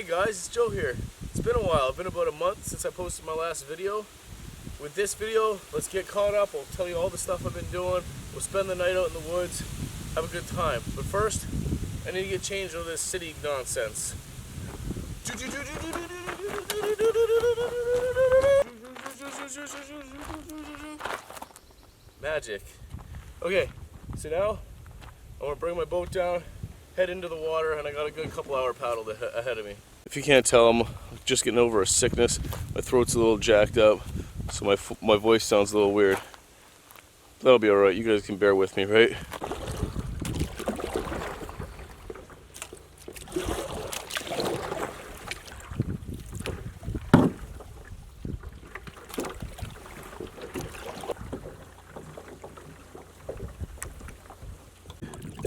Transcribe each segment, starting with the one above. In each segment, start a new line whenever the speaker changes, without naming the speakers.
guys, it's Joe here. It's been a while. It's been about a month since I posted my last video. With this video, let's get caught up. I'll tell you all the stuff I've been doing. We'll spend the night out in the woods, have a good time. But first, I need to get changed out of this city nonsense. Magic. Okay, so now I'm gonna bring my boat down, head into the water, and I got a good couple-hour paddle ahead of me. If you can't tell, I'm just getting over a sickness. My throat's a little jacked up, so my voice sounds a little weird. That'll be alright, you guys can bear with me, right?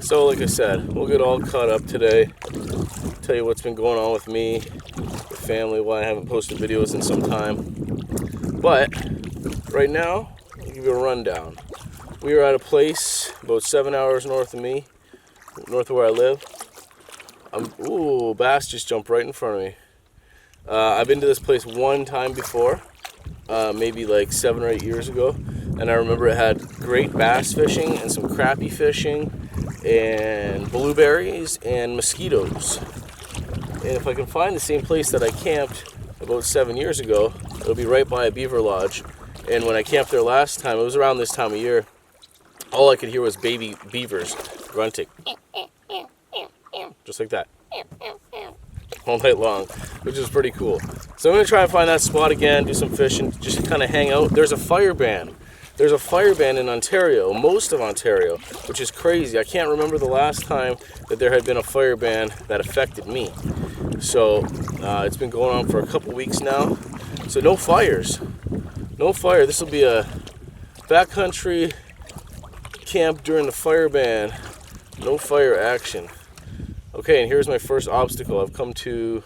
So like I said, we'll get all caught up today, tell you what's been going on with me, the family, why I haven't posted videos in some time. But right now, I'll give you a rundown. We are at a place about 7 hours north of me, north of where I live. Ooh, bass just jumped right in front of me. I've been to this place one time before, maybe like 7 or 8 years ago, and I remember it had great bass fishing and some crappie fishing and blueberries and mosquitoes. And if I can find the same place that I camped about 7 years ago, it'll be right by a beaver lodge. And when I camped there last time, it was around this time of year, all I could hear was baby beavers grunting. Just like that. All night long, which is pretty cool. So I'm going to try and find that spot again, do some fishing, just kind of hang out. There's a fire ban. There's a fire ban in Ontario, most of Ontario, which is crazy. I can't remember the last time that there had been a fire ban that affected me. So it's been going on for a couple weeks now. So no fires. No fire. This will be a backcountry camp during the fire ban. No fire action. Okay, and here's my first obstacle. I've come to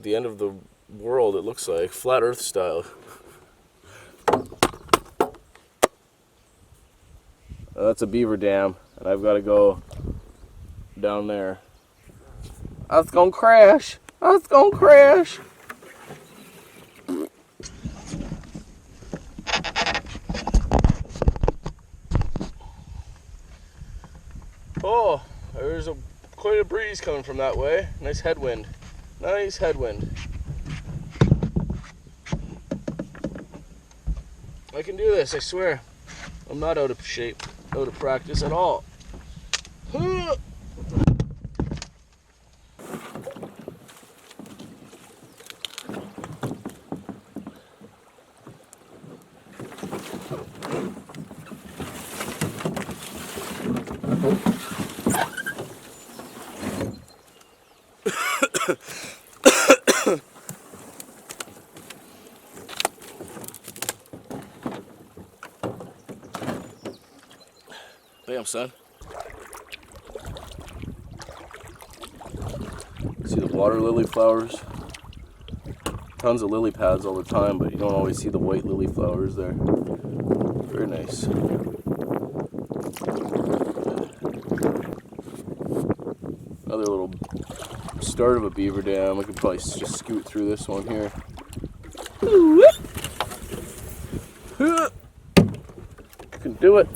the end of the world, it looks like, flat earth style. That's a beaver dam, and I've got to go down there. That's gonna crash. That's gonna crash. Oh, there's quite a breeze coming from that way. Nice headwind. Nice headwind. I can do this, I swear. I'm not out of shape, out of practice at all. Bam, son. See the water lily flowers? Tons of lily pads all the time, but you don't always see the white lily flowers there. Very nice. Another little start of a beaver dam. I could probably just scoot through this one here. I can do it.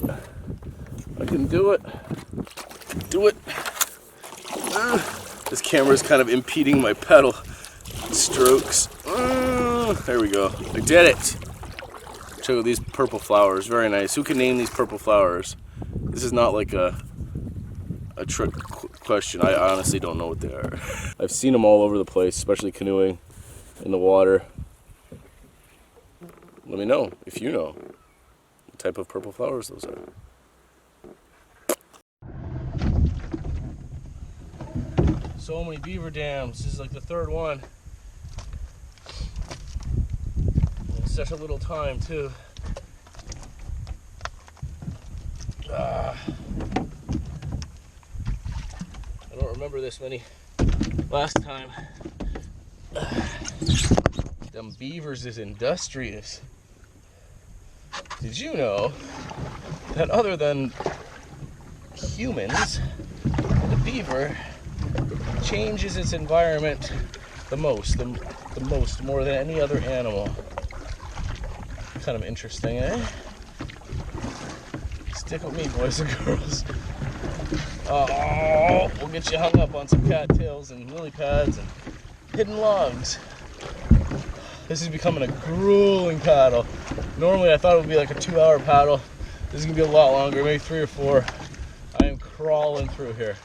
I can do it. Do it. This camera is kind of impeding my pedal strokes. There we go. I did it. Check out these purple flowers. Very nice. Who can name these purple flowers? This is not like a trick question. I honestly don't know what they are. I've seen them all over the place, especially canoeing in the water. Let me know if you know what type of purple flowers those are. So many beaver dams. This is like the third one. In such a little time too. I don't remember this many last time. Them beavers is industrious. Did you know that other than humans, the beaver changes its environment the most, more than any other animal. Kind of interesting, eh? Stick with me, boys and girls. Oh, we'll get you hung up on some cattails and lily pads and hidden logs. This is becoming a grueling paddle. Normally I thought it would be like a 2-hour paddle. This is gonna be a lot longer, maybe 3 or 4. I am crawling through here.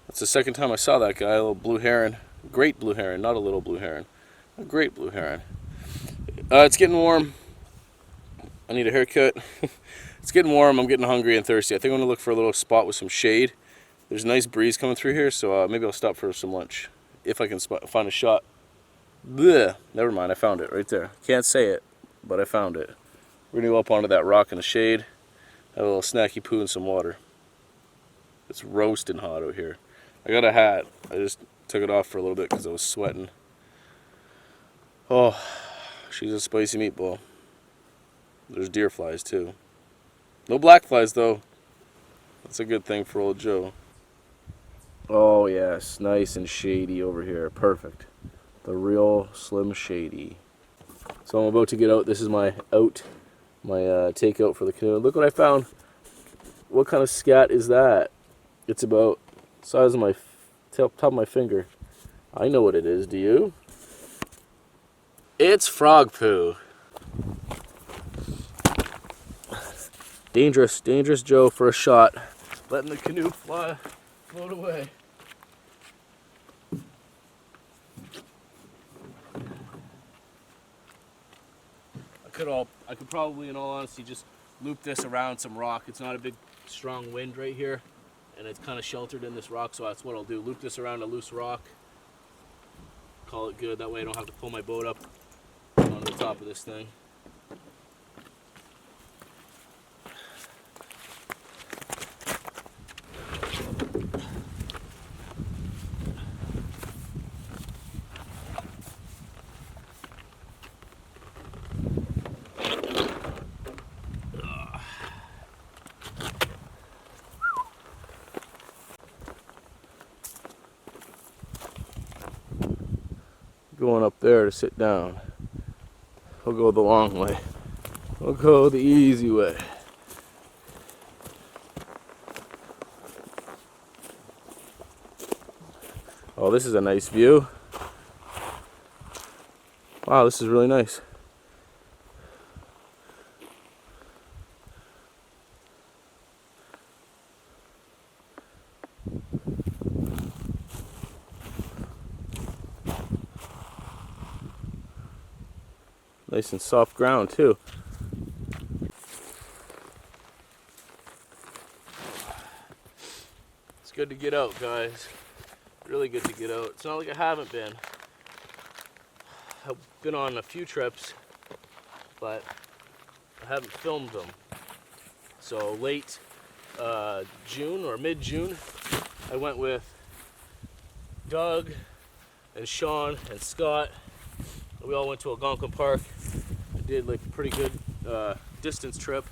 It's the second time I saw that guy, a little blue heron. Great blue heron, not a little blue heron. A great blue heron. It's getting warm. I need a haircut. It's getting warm, I'm getting hungry and thirsty. I think I'm gonna look for a little spot with some shade. There's a nice breeze coming through here, so maybe I'll stop for some lunch. If I can find a shot. Blech. Never mind, I found it right there. Can't say it, but I found it. We're gonna go up onto that rock in the shade, have a little snacky poo and some water. It's roasting hot out here. I got a hat. I just took it off for a little bit because I was sweating. Oh, she's a spicy meatball. There's deer flies too. No black flies though. That's a good thing for old Joe. Oh yes, nice and shady over here. Perfect. The real Slim Shady. So I'm about to get out. This is my takeout for the canoe. Look what I found. What kind of scat is that? It's about the size of my top of my finger. I know what it is, do you? It's frog poo. Dangerous Joe for a shot. Letting the canoe float away. I could probably, in all honesty, just loop this around some rock. It's not a big, strong wind right here, and it's kind of sheltered in this rock, so that's what I'll do. Loop this around a loose rock. Call it good. That way I don't have to pull my boat up onto the top of this thing. Going up there to sit down. We'll go the long way. We'll go the easy way. Oh, this is a nice view. Wow, this is really nice. Nice and soft ground too. It's good to get out, guys. Really good to get out. It's not like I haven't been. I've been on a few trips, but I haven't filmed them. So late June or mid-June, I went with Doug and Sean and Scott. We all went to Algonquin Park. I did like a pretty good distance trip.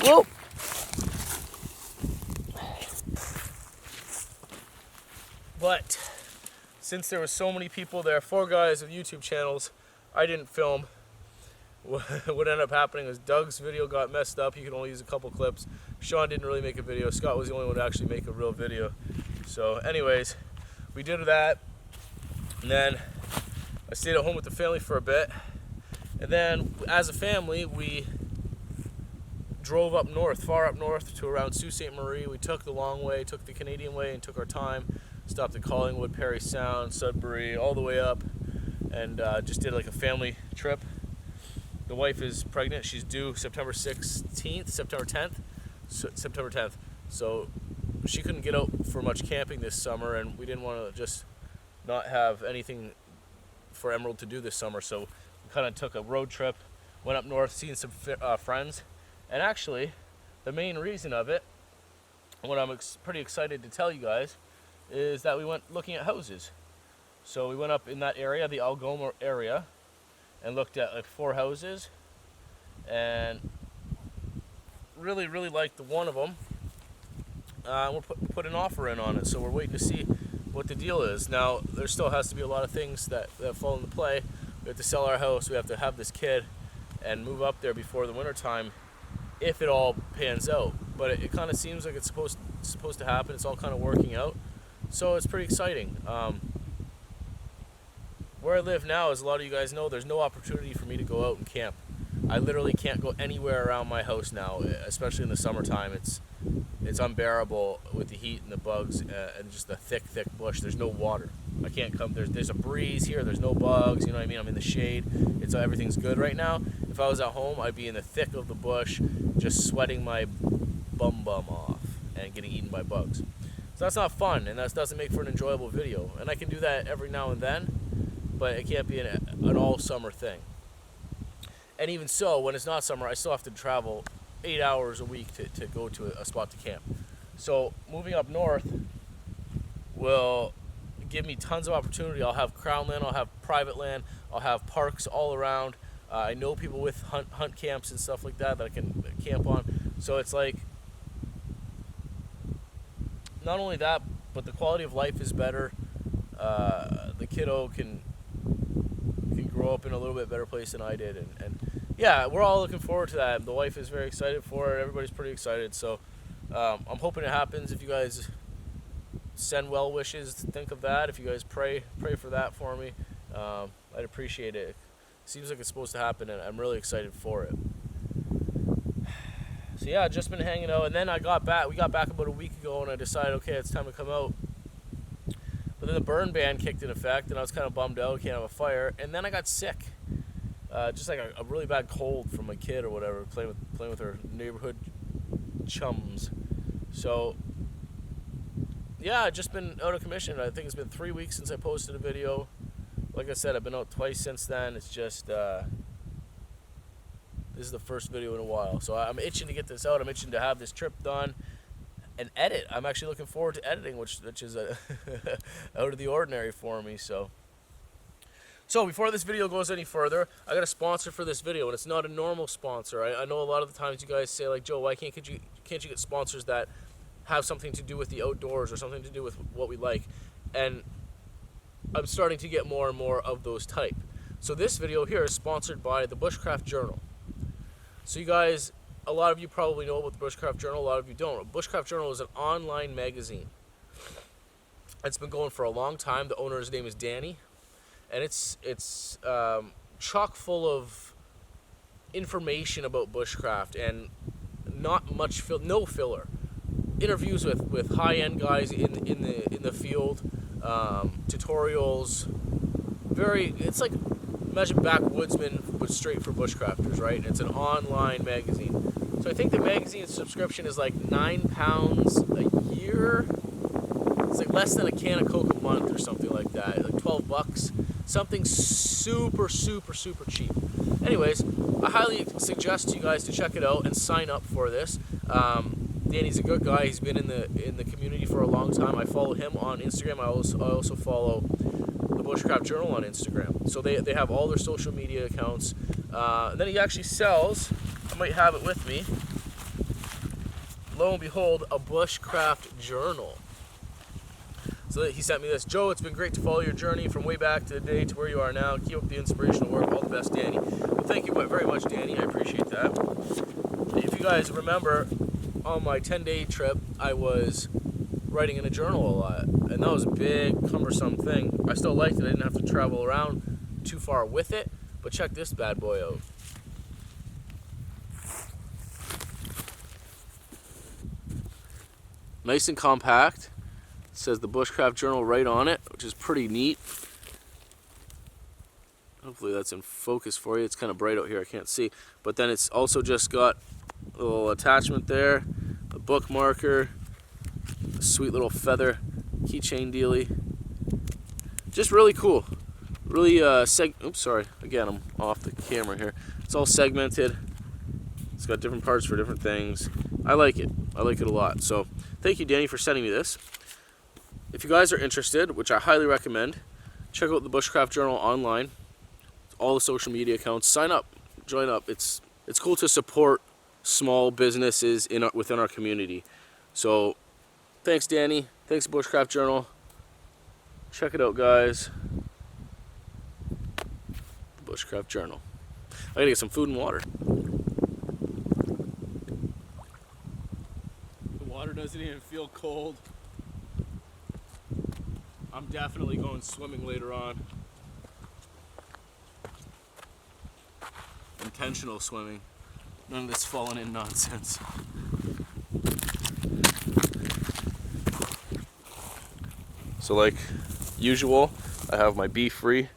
Whoa! But since there were so many people there, 4 guys with YouTube channels, I didn't film. What ended up happening was Doug's video got messed up. He could only use a couple clips. Sean didn't really make a video. Scott was the only one to actually make a real video. So anyways, we did that, and then I stayed at home with the family for a bit, and then as a family we drove up north, far up north to around Sault Ste. Marie. We took the long way, took the Canadian way, and took our time. Stopped at Collingwood, Parry Sound, Sudbury, all the way up, and just did like a family trip. The wife is pregnant. She's due September 10th. So she couldn't get out for much camping this summer, and we didn't want to just not have anything for Emerald to do this summer. So we kind of took a road trip, went up north, seeing some friends. And actually, the main reason of it, what I'm pretty excited to tell you guys, is that we went looking at houses. So we went up in that area, the Algoma area, and looked at like 4 houses, and really liked the one of them. We'll put an offer in on it, so we're waiting to see what the deal is. Now, there still has to be a lot of things that fall into play. We have to sell our house, we have to have this kid, and move up there before the winter time, if it all pans out. But it kind of seems like it's supposed to happen. It's all kind of working out, so it's pretty exciting. Where I live now, as a lot of you guys know, there's no opportunity for me to go out and camp. I literally can't go anywhere around my house now, especially in the summertime. It's unbearable with the heat and the bugs and just the thick bush. There's no water. I can't come. There's a breeze here. There's no bugs. You know what I mean? I'm in the shade. Everything's good right now. If I was at home, I'd be in the thick of the bush, just sweating my bum off and getting eaten by bugs. So that's not fun, and that doesn't make for an enjoyable video. And I can do that every now and then, but it can't be an all summer thing. And even so, when it's not summer, I still have to travel 8 hours a week to go to a spot to camp. So moving up north will give me tons of opportunity. I'll have Crownland, I'll have private land, I'll have parks all around. I know people with hunt camps and stuff like that I can camp on. So it's like, not only that, but the quality of life is better. The kiddo can grow up in a little bit better place than I did, and yeah, we're all looking forward to that. The wife is very excited for it. Everybody's pretty excited, so I'm hoping it happens. If you guys send well wishes, think of that. If you guys pray for that for me, I'd appreciate it. It seems like it's supposed to happen, and I'm really excited for it. So yeah, just been hanging out, and then we got back about a week ago, and I decided, okay, it's time to come out. But then the burn ban kicked in effect, and I was kind of bummed out, can't have a fire, and then I got sick. Just like a really bad cold from a kid or whatever, playing with her neighborhood chums. So yeah, I've just been out of commission. I think it's been 3 weeks since I posted a video. Like I said, I've been out twice since then. It's just this is the first video in a while, so I'm itching to get this out. I'm itching to have this trip done and edit. I'm actually looking forward to editing, which is out of the ordinary for me. So before this video goes any further, I got a sponsor for this video, and it's not a normal sponsor. I know a lot of the times you guys say, like, Joe, why can't you get sponsors that have something to do with the outdoors or something to do with what we like? And I'm starting to get more and more of those type. So this video here is sponsored by the Bushcraft Journal. So you guys, a lot of you probably know about the Bushcraft Journal, a lot of you don't. Bushcraft Journal is an online magazine. It's been going for a long time. The owner's name is Danny, and it's chock full of information about bushcraft and not much no filler. Interviews with high-end guys in the field, tutorials. It's like, imagine backwoodsman but straight for bushcrafters, right? It's an online magazine. So I think the magazine subscription is like £9 a year. It's like less than a can of Coke a month or something like that, like $12, something super cheap. Anyways, I highly suggest to you guys to check it out and sign up for this. Danny's a good guy. He's been in the community for a long time. I follow him on Instagram. I also follow the Bushcraft Journal on Instagram. So they have all their social media accounts. And then he actually sells, I might have it with me, lo and behold, a Bushcraft Journal. So he sent me this. Joe, it's been great to follow your journey from way back to today to where you are now. Keep up the inspirational work. All the best, Danny. Well, thank you very much, Danny. I appreciate that. If you guys remember, on my 10-day trip, I was writing in a journal a lot. And that was a big, cumbersome thing. I still liked it. I didn't have to travel around too far with it. But check this bad boy out. Nice and compact. It says the Bushcraft Journal right on it, which is pretty neat. Hopefully that's in focus for you. It's kind of bright out here, I can't see. But then it's also just got a little attachment there, a bookmarker, a sweet little feather keychain dealie. Just really cool. Really oops, sorry. Again, I'm off the camera here. It's all segmented. It's got different parts for different things. I like it. I like it a lot. So thank you, Danny, for sending me this. If you guys are interested, which I highly recommend, check out the Bushcraft Journal online. All the social media accounts. Sign up. Join up. It's cool to support small businesses within our community. So thanks, Danny. Thanks, Bushcraft Journal. Check it out, guys. The Bushcraft Journal. I gotta get some food and water. The water doesn't even feel cold. I'm definitely going swimming later on. Intentional swimming. None of this falling in nonsense. So like usual, I have my Be Free.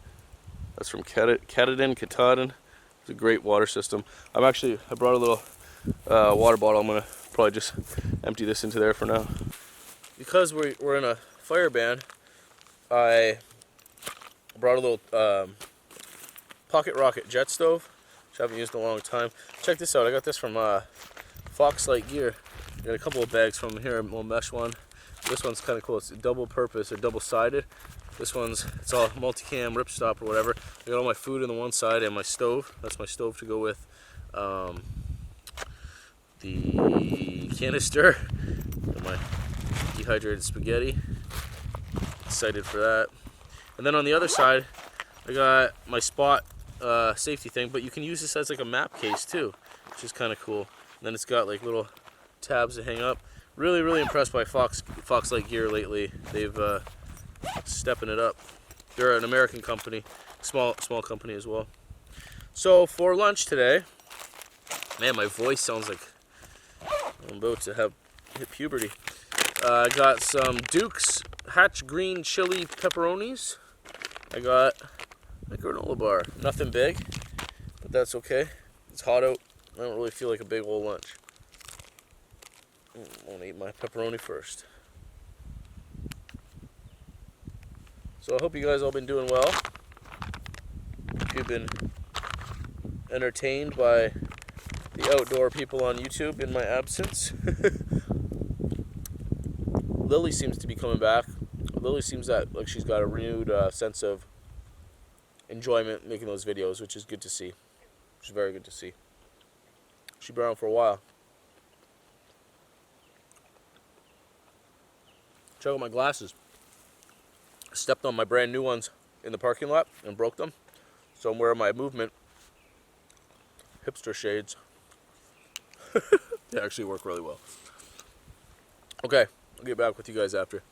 That's from Katahdin. It's a great water system. I brought a little water bottle. I'm gonna probably just empty this into there for now. Because we're in a fire ban, I brought a little pocket rocket jet stove, which I haven't used in a long time. Check this out. I got this from Fox Light Gear. I got a couple of bags from here, a little mesh one. This one's kind of cool. It's double purpose or double sided. This it's all multicam ripstop or whatever. I got all my food on the one side and my stove. That's my stove to go with the canister and my dehydrated spaghetti. Excited for that. And then on the other side, I got my spot safety thing, but you can use this as like a map case too, which is kind of cool. And then it's got like little tabs to hang up. Really, really impressed by Fox Light Gear lately. They've stepping it up. They're an American company, small company as well. So for lunch today, man, my voice sounds like I'm about to hit puberty. I got some Duke's Hatch Green Chili Pepperonis. I got a granola bar. Nothing big, but that's okay. It's hot out. I don't really feel like a big old lunch. I want to eat my pepperoni first. So I hope you guys all been doing well. If you've been entertained by the outdoor people on YouTube in my absence. Lily seems to be coming back. Lily seems like she's got a renewed sense of enjoyment making those videos, which is good to see. Which is very good to see. She's been around for a while. Check out my glasses. I stepped on my brand new ones in the parking lot and broke them. So I'm wearing my Movement hipster shades. They actually work really well. Okay, I'll get back with you guys after.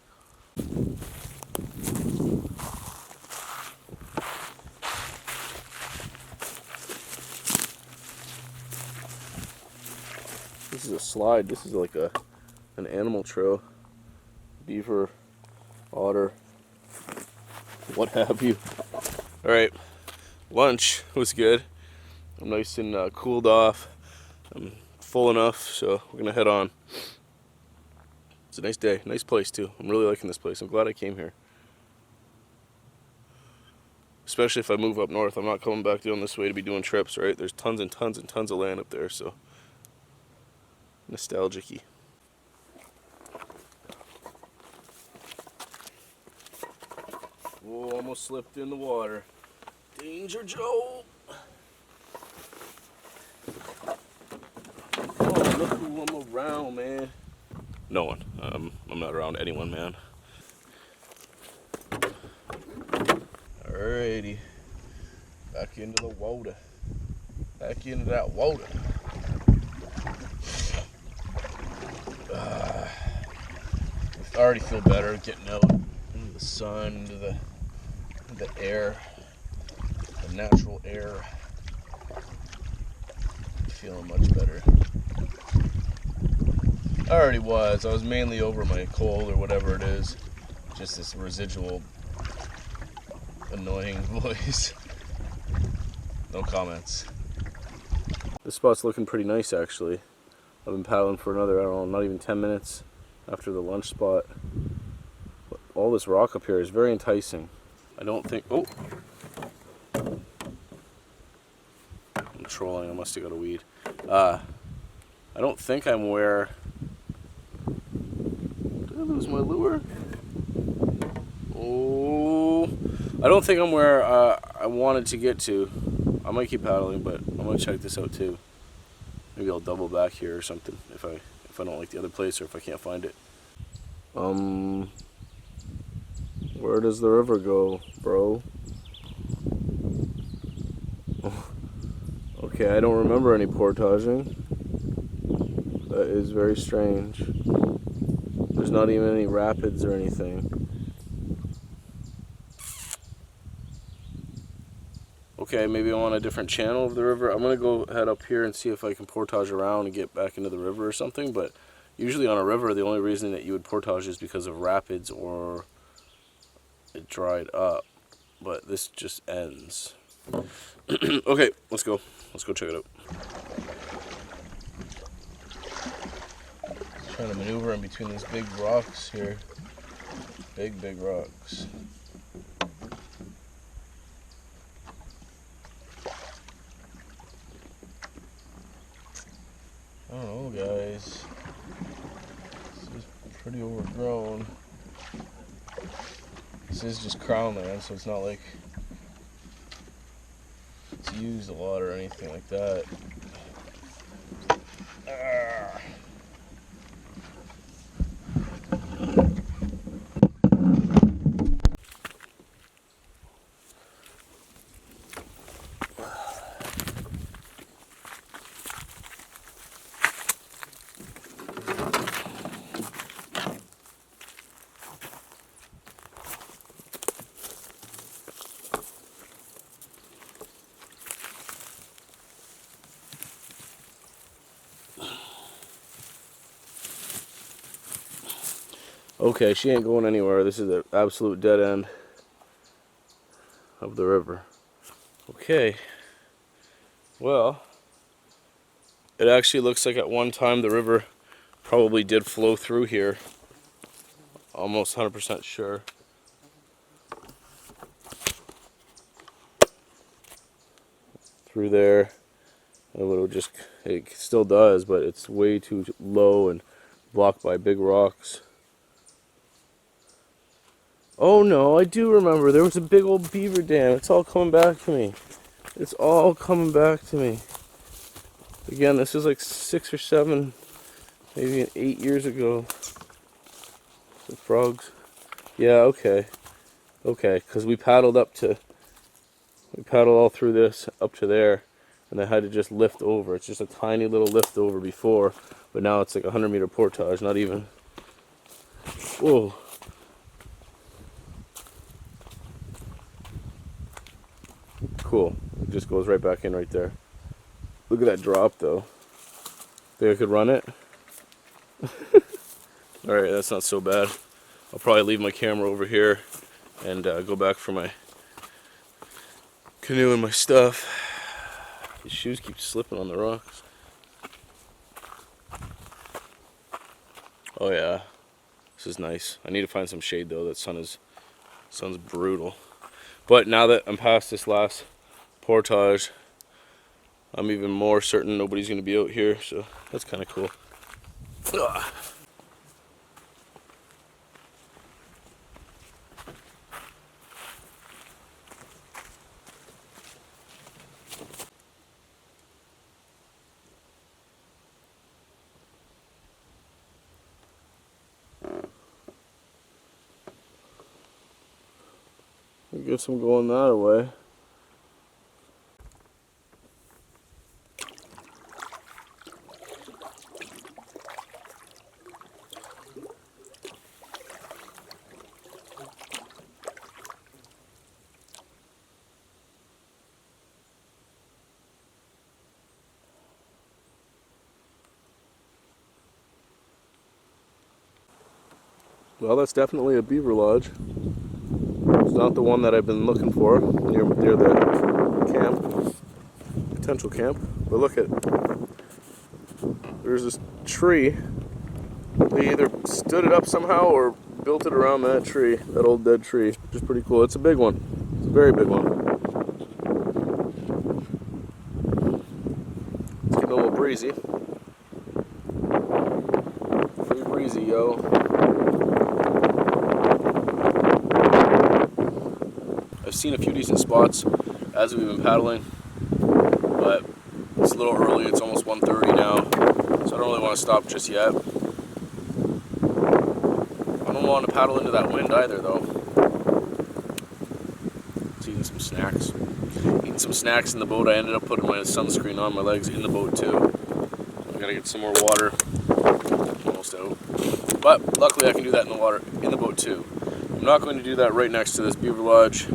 This is a slide. This is like an animal trail. Beaver, otter, what have you. Alright, lunch was good. I'm nice and cooled off. I'm full enough, so we're gonna head on. It's a nice day, nice place too. I'm really liking this place. I'm glad I came here. Especially if I move up north. I'm not coming back down this way to be doing trips, right? There's tons and tons and tons of land up there, so nostalgic-y. Whoa, almost slipped in the water. Danger, Joe! Oh, look who I'm around, man. No one. I'm not around anyone, man. Alrighty. Back into the water. Back into that water. I already feel better getting out into the sun, into the air, the natural air. Feeling much better. I already was. I was mainly over my cold or whatever it is. Just this residual annoying voice. No comments. This spot's looking pretty nice actually. I've been paddling for another, I don't know, not even 10 minutes after the lunch spot. But all this rock up here is very enticing. I don't think, oh! I'm trolling, I must have got a weed. I don't think I'm where... Did I lose my lure? Oh, I don't think I'm where I wanted to get to. I might keep paddling, but I'm gonna check this out too. Maybe I'll double back here or something if I don't like the other place or if I can't find it. Where does the river go, bro? Okay, I don't remember any portaging. That is very strange. There's not even any rapids or anything. Okay, maybe I'm on a different channel of the river. I'm gonna go head up here and see if I can portage around and get back into the river or something, but usually on a river the only reason that you would portage is because of rapids or it dried up, but this just ends. Okay, let's go check it out. Trying to maneuver in between these big rocks here. Big rocks. I don't know, guys. This is pretty overgrown. This is just Crownland, so it's not like it's used a lot or anything like that. Ah. Okay, she ain't going anywhere. This is the absolute dead end of the river. Okay. Well, it actually looks like at one time the river probably did flow through here. Almost 100% sure. Through there. It still does, but it's way too low and blocked by big rocks. Oh no, I do remember. There was a big old beaver dam. It's all coming back to me. It's all coming back to me. Again, this is like 6 or 7, maybe 8 years ago. The frogs. Yeah, okay. Okay, because we paddled all through this up to there, and I had to just lift over. It's just a tiny little lift over before, but now it's like a 100-meter portage, not even. Whoa. Cool. It just goes right back in right there. Look at that drop though. Think I could run it? Alright, that's not so bad. I'll probably leave my camera over here and go back for my canoe and my stuff. These shoes keep slipping on the rocks. Oh yeah, this is nice. I need to find some shade though. That sun's brutal. But now that I'm past this last portage, I'm even more certain nobody's going to be out here, so that's kind of cool. Ugh. I guess I'm going that way. Well, that's definitely a beaver lodge. It's not the one that I've been looking for near the camp. potential camp. But look at, there's this tree. They either stood it up somehow or built it around that tree, that old dead tree, which is pretty cool. It's a big one. It's a very big one. It's getting a little breezy. Pretty breezy, yo. I've seen a few decent spots as we've been paddling, but it's a little early. It's almost 1:30 now, so I don't really want to stop just yet. I don't want to paddle into that wind either, though. Just eating some snacks. Eating some snacks in the boat. I ended up putting my sunscreen on my legs in the boat too. I gotta get some more water. Almost out. But luckily I can do that in the water, in the boat too. I'm not going to do that right next to this beaver lodge.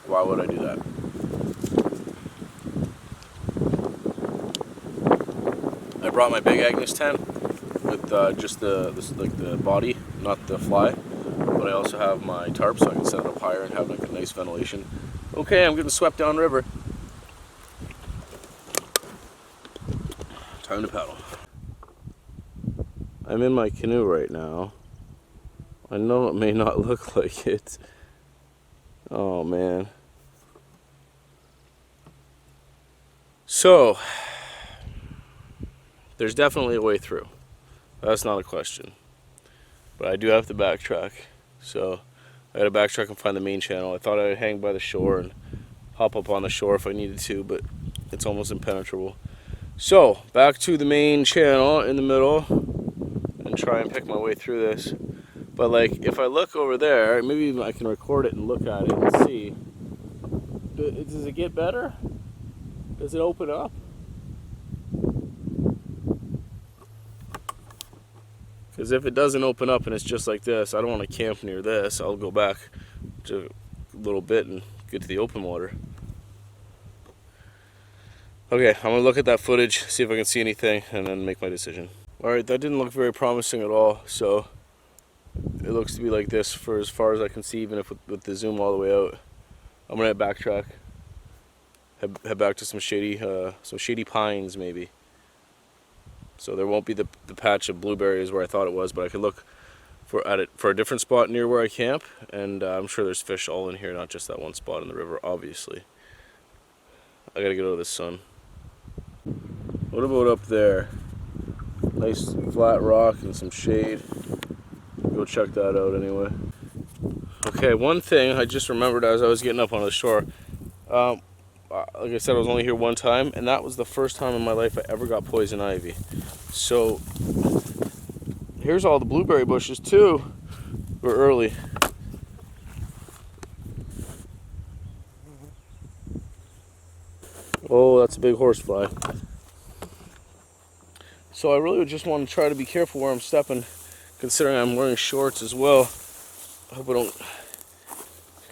Why would I do that? I brought my big Agnes tent with just the body, not the fly. But I also have my tarp so I can set it up higher and have like a nice ventilation. Okay, I'm getting swept downriver. Time to paddle. I'm in my canoe right now. I know it may not look like it. Oh man. So, there's definitely a way through. That's not a question. But I do have to backtrack. So, I gotta backtrack and find the main channel. I thought I'd hang by the shore and hop up on the shore if I needed to, but it's almost impenetrable. So, back to the main channel in the middle and try and pick my way through this. But like, if I look over there, maybe even I can record it and look at it and see. Does it get better? Does it open up? Because if it doesn't open up and it's just like this, I don't want to camp near this. I'll go back to a little bit and get to the open water. Okay, I'm going to look at that footage, see if I can see anything, and then make my decision. Alright, that didn't look very promising at all, so it looks to be like this for as far as I can see, even if with the zoom all the way out. I'm going to backtrack. Head back to some shady pines maybe. So there won't be the patch of blueberries where I thought it was, but I could look for a different spot near where I camp, and I'm sure there's fish all in here, not just that one spot in the river, obviously. I gotta get out of the sun. What about up there? Nice flat rock and some shade. Go check that out anyway. Okay, one thing I just remembered as I was getting up on the shore. Like I said, I was only here one time, and that was the first time in my life I ever got poison ivy. So here's all the blueberry bushes too. We're early. Oh, that's a big horsefly. So I really just want to try to be careful where I'm stepping, considering I'm wearing shorts as well. I hope I don't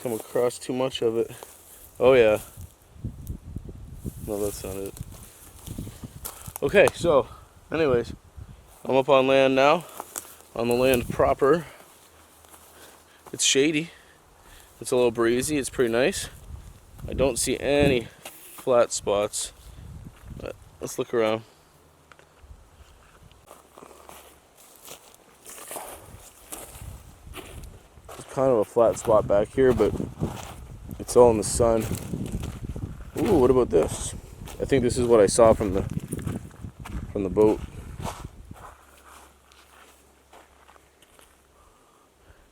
come across too much of it. Oh yeah. No, that's not it. Okay, so anyways, I'm up on land now, on the land proper. It's shady, it's a little breezy, it's pretty nice. I don't see any flat spots, but let's look around. There's kind of a flat spot back here, but it's all in the sun. Ooh, what about this? I think this is what I saw from the boat.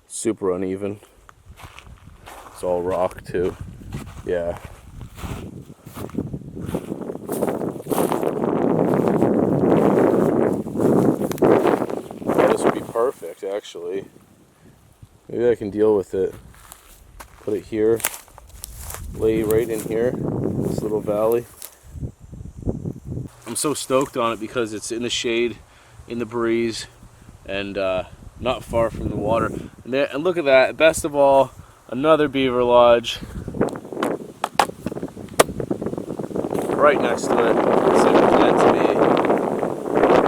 Super uneven. It's all rock too. Yeah. This would be perfect, actually. Maybe I can deal with it. Put it here. Lay right in here. This little valley. I'm so stoked on it because it's in the shade, in the breeze, and not far from the water. And look at that, best of all, another beaver lodge right next to it. It's like it's meant to be.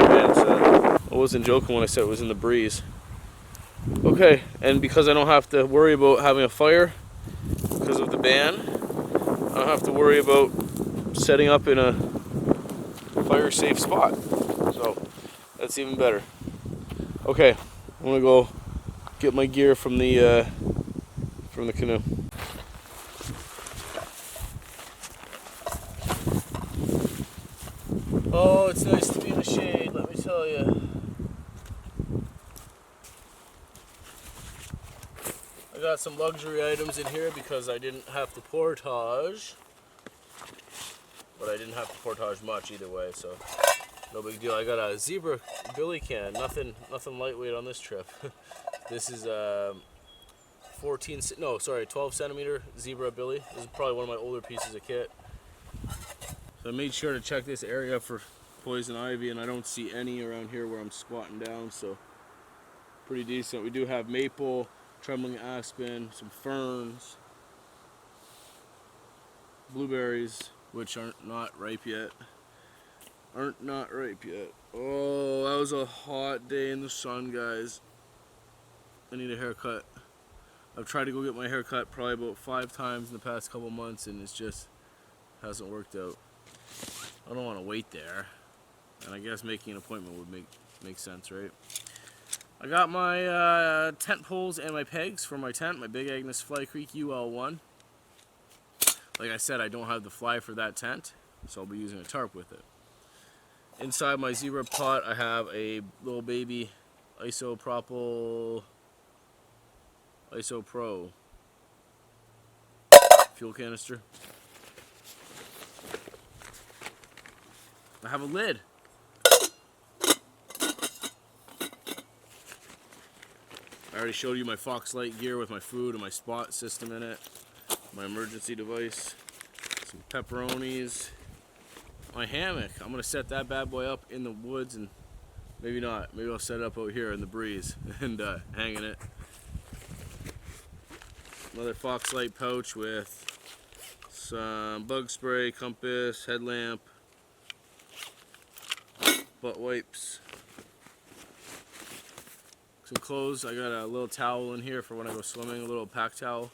Man, so I wasn't joking when I said it was in the breeze. Okay, and because I don't have to worry about having a fire because of the ban, I don't have to worry about setting up in a fire safe spot. So that's even better. Okay, I'm gonna go get my gear from the canoe. Oh, it's nice to be in the shade, let me tell you. I got some luxury items in here because I didn't have to portage. But I didn't have to portage much either way, so no big deal. I got a zebra billy can, nothing lightweight on this trip. This is 12 centimeter zebra billy. This is probably one of my older pieces of kit. So I made sure to check this area for poison ivy, and I don't see any around here where I'm squatting down, so pretty decent. We do have maple, trembling aspen, some ferns, blueberries, which aren't not ripe yet. Oh, that was a hot day in the sun, guys. I need a haircut. I've tried to go get my haircut probably about 5 times in the past couple months, and it's just hasn't worked out. I don't want to wait there, and I guess making an appointment would make sense, right? I got my tent poles and my pegs for my tent, my Big Agnes Fly Creek UL1. Like I said, I don't have the fly for that tent, so I'll be using a tarp with it. Inside my zebra pot, I have a little baby isopropyl Isopro fuel canister. I have a lid. I already showed you my Fox Light gear with my food and my spot system in it. My emergency device. Some pepperonis. My hammock. I'm going to set that bad boy up in the woods, and maybe not. Maybe I'll set it up out here in the breeze and hang in it. Another Fox Light pouch with some bug spray, compass, headlamp, butt wipes, some clothes. I got a little towel in here for when I go swimming, a little pack towel.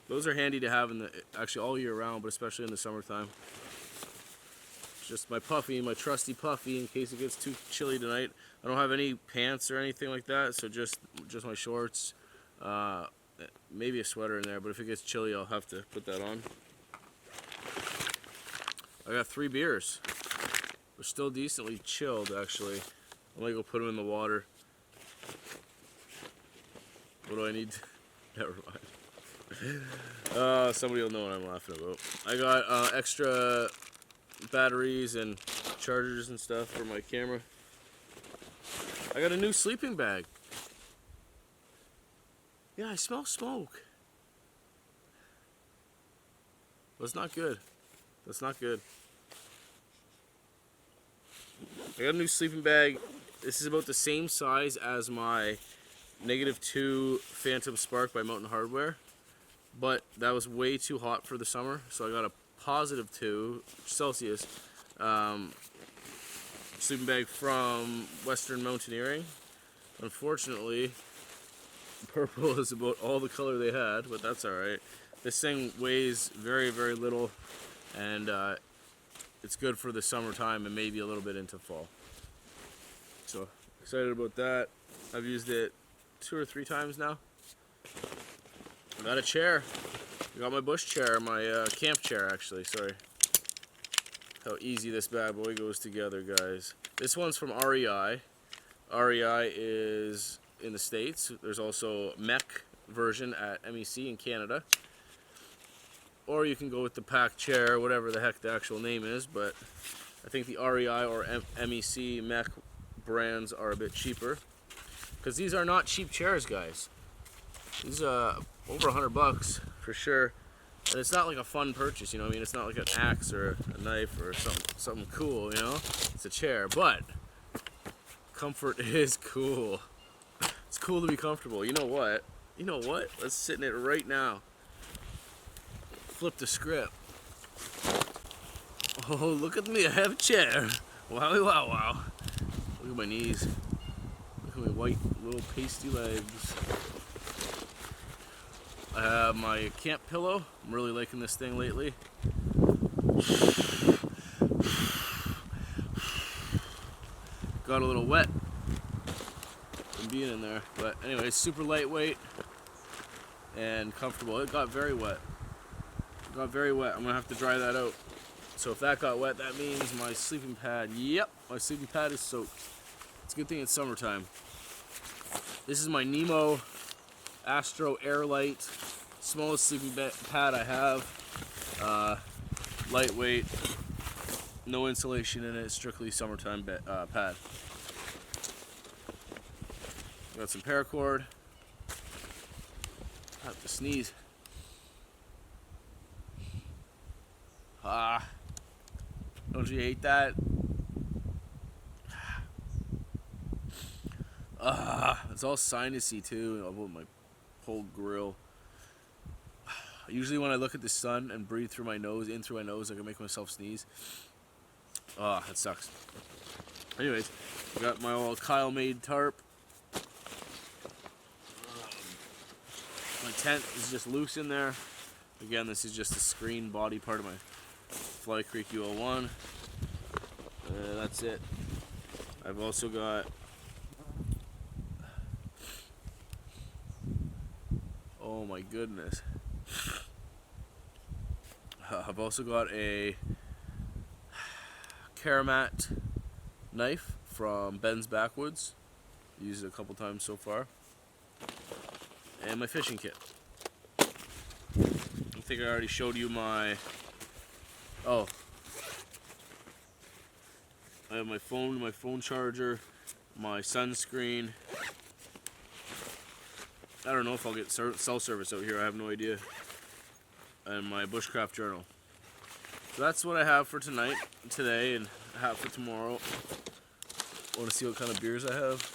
Those are handy to have actually all year round, but especially in the summertime. Just my puffy, my trusty puffy, in case it gets too chilly tonight. I don't have any pants or anything like that, so just my shorts. Maybe a sweater in there, but if it gets chilly, I'll have to put that on. I got 3 beers. They're still decently chilled, actually. I'm gonna go put them in the water. What do I need? Never mind. Somebody will know what I'm laughing about. I got extra batteries and chargers and stuff for my camera. I got a new sleeping bag. Yeah, I smell smoke. That's not good. That's not good. I got a new sleeping bag. This is about the same size as my -2 Phantom Spark by Mountain Hardware, but that was way too hot for the summer, so I got a +2 Celsius sleeping bag from Western Mountaineering. Unfortunately, purple is about all the color they had, but that's alright. This thing weighs very, very little, and it's good for the summertime and maybe a little bit into fall. So, excited about that. I've used it 2 or 3 times now. I got a chair. I got my bush chair, my camp chair actually, sorry. How easy this bad boy goes together, guys. This one's from REI. REI is in the States. There's also MEC version at MEC in Canada. Or you can go with the pack chair, whatever the heck the actual name is, but I think the REI or MEC MEC brands are a bit cheaper. Because these are not cheap chairs, guys. These are over $100 for sure. And it's not like a fun purchase, you know what I mean? It's not like an axe or a knife or something cool, you know? It's a chair, but comfort is cool. It's cool to be comfortable. You know what? You know what? Let's sit in it right now. Flip the script. Oh, look at me. I have a chair. Wowie wow wow. Look at my knees. Look at my white little pasty legs. I have my camp pillow. I'm really liking this thing lately. Got a little wet from being in there, but anyway, super lightweight and comfortable. It got very wet. It got very wet. I'm gonna have to dry that out. So if that got wet, that means my sleeping pad, yep, my sleeping pad is soaked. It's a good thing it's summertime. This is my Nemo Astro Airlight, smallest sleeping pad I have. Lightweight, no insulation in it, strictly summertime pad. Got some paracord. I have to sneeze. Don't you hate that? It's all sinusy too, about my whole grill. Usually when I look at the sun and breathe through my nose, in through my nose, I can make myself sneeze. That sucks. Anyways, I got my old Kyle made tarp. My tent is just loose in there. Again, this is just the screen body part of my Fly Creek UL1. That's it. I've also got oh my goodness. I've also got a Karamat knife from Ben's Backwoods. Used it a couple times so far. And my fishing kit. I think I already showed you my... Oh. I have my phone charger, my sunscreen. I don't know if I'll get cell service out here, I have no idea. And my Bushcraft Journal. So that's what I have for today, and I have for tomorrow. Want to see what kind of beers I have?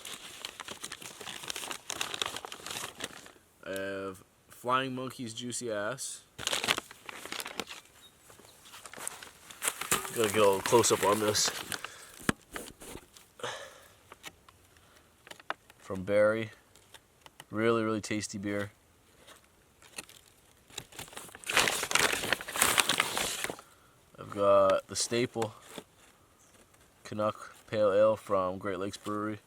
I have Flying Monkey's Juicy Ass. Gotta get a little close up on this. From Barry. Really, really tasty beer. I've got the staple Canuck Pale Ale from Great Lakes Brewery.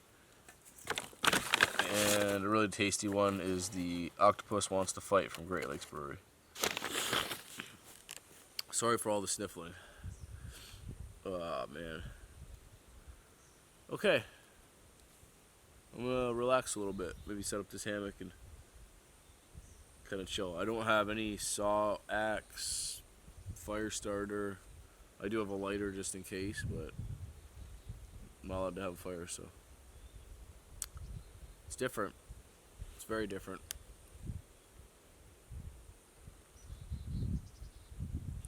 And a really tasty one is the Octopus Wants to Fight from Great Lakes Brewery. Sorry for all the sniffling. Oh, man. Okay. I'm gonna relax a little bit. Maybe set up this hammock and kind of chill. I don't have any saw, axe, fire starter. I do have a lighter just in case, but I'm not allowed to have a fire, so. It's different. It's very different.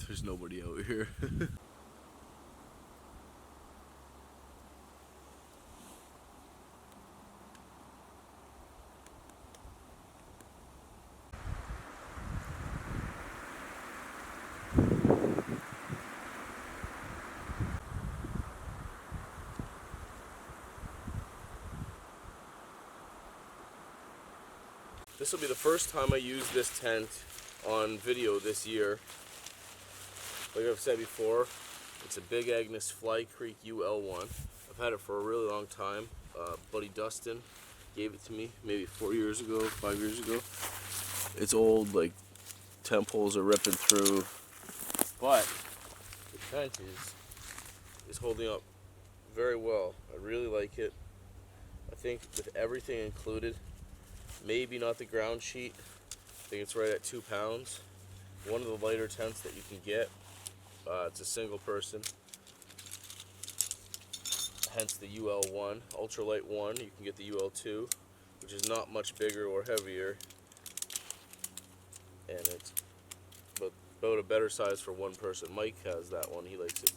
There's nobody out here. This will be the first time I use this tent on video this year. Like I've said before, it's a Big Agnes Fly Creek UL1. I've had it for a really long time. Buddy Dustin gave it to me maybe 4 years ago, 5 years ago. It's old, like temp holes are ripping through, but the tent is holding up very well. I really like it. I think with everything included, maybe not the ground sheet, I think it's right at 2 pounds. One of the lighter tents that you can get. It's a single person, hence the UL1. Ultralight 1, you can get the UL2, which is not much bigger or heavier, and it's about a better size for one person. Mike has that one, he likes it.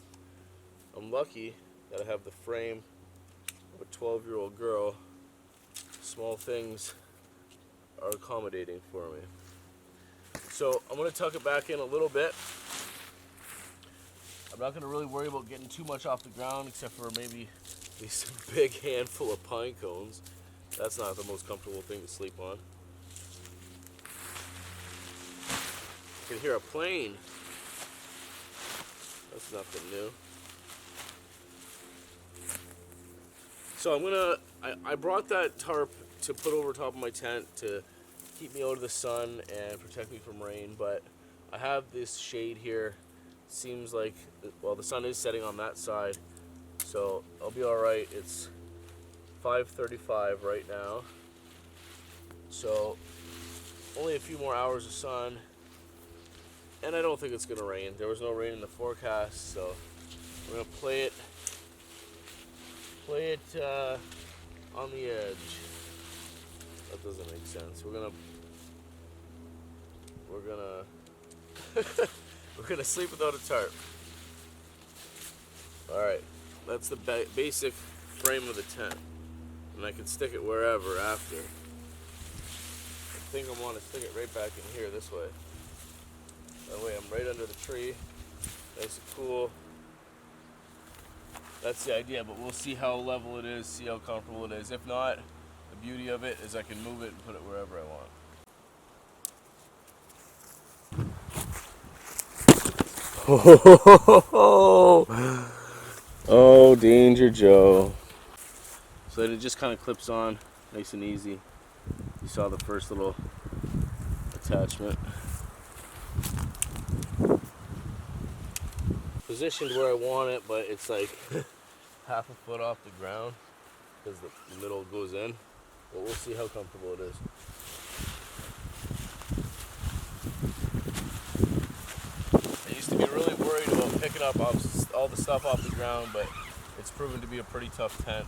I'm lucky that I have the frame of a 12-year-old girl. Small things are accommodating for me. So I'm going to tuck it back in a little bit. I'm not going to really worry about getting too much off the ground, except for maybe this big handful of pine cones. That's not the most comfortable thing to sleep on. can hear a plane. That's nothing new. So I brought that tarp to put over top of my tent to keep me out of the sun and protect me from rain, but I have this shade here. Seems like, well, the sun is setting on that side, so I'll be all right. It's 5:35 right now, so only a few more hours of sun, and I don't think it's gonna rain. There was no rain in the forecast, so we're gonna play it on the edge. That doesn't make sense. We're gonna we're gonna sleep without a tarp. All right, that's the basic frame of the tent, and I can stick it wherever after. I think I want to stick it right back in here this way. That way I'm right under the tree, nice and cool. That's the idea, but we'll see how level it is, see how comfortable it is. If not, the beauty of it is I can move it and put it wherever I want. Oh, Danger Joe. So then it just kind of clips on, nice and easy. You saw the first little attachment. Positioned where I want it, but it's like half a foot off the ground because the middle goes in. But we'll see how comfortable it is. I used to be really worried about picking up all the stuff off the ground, but it's proven to be a pretty tough tent.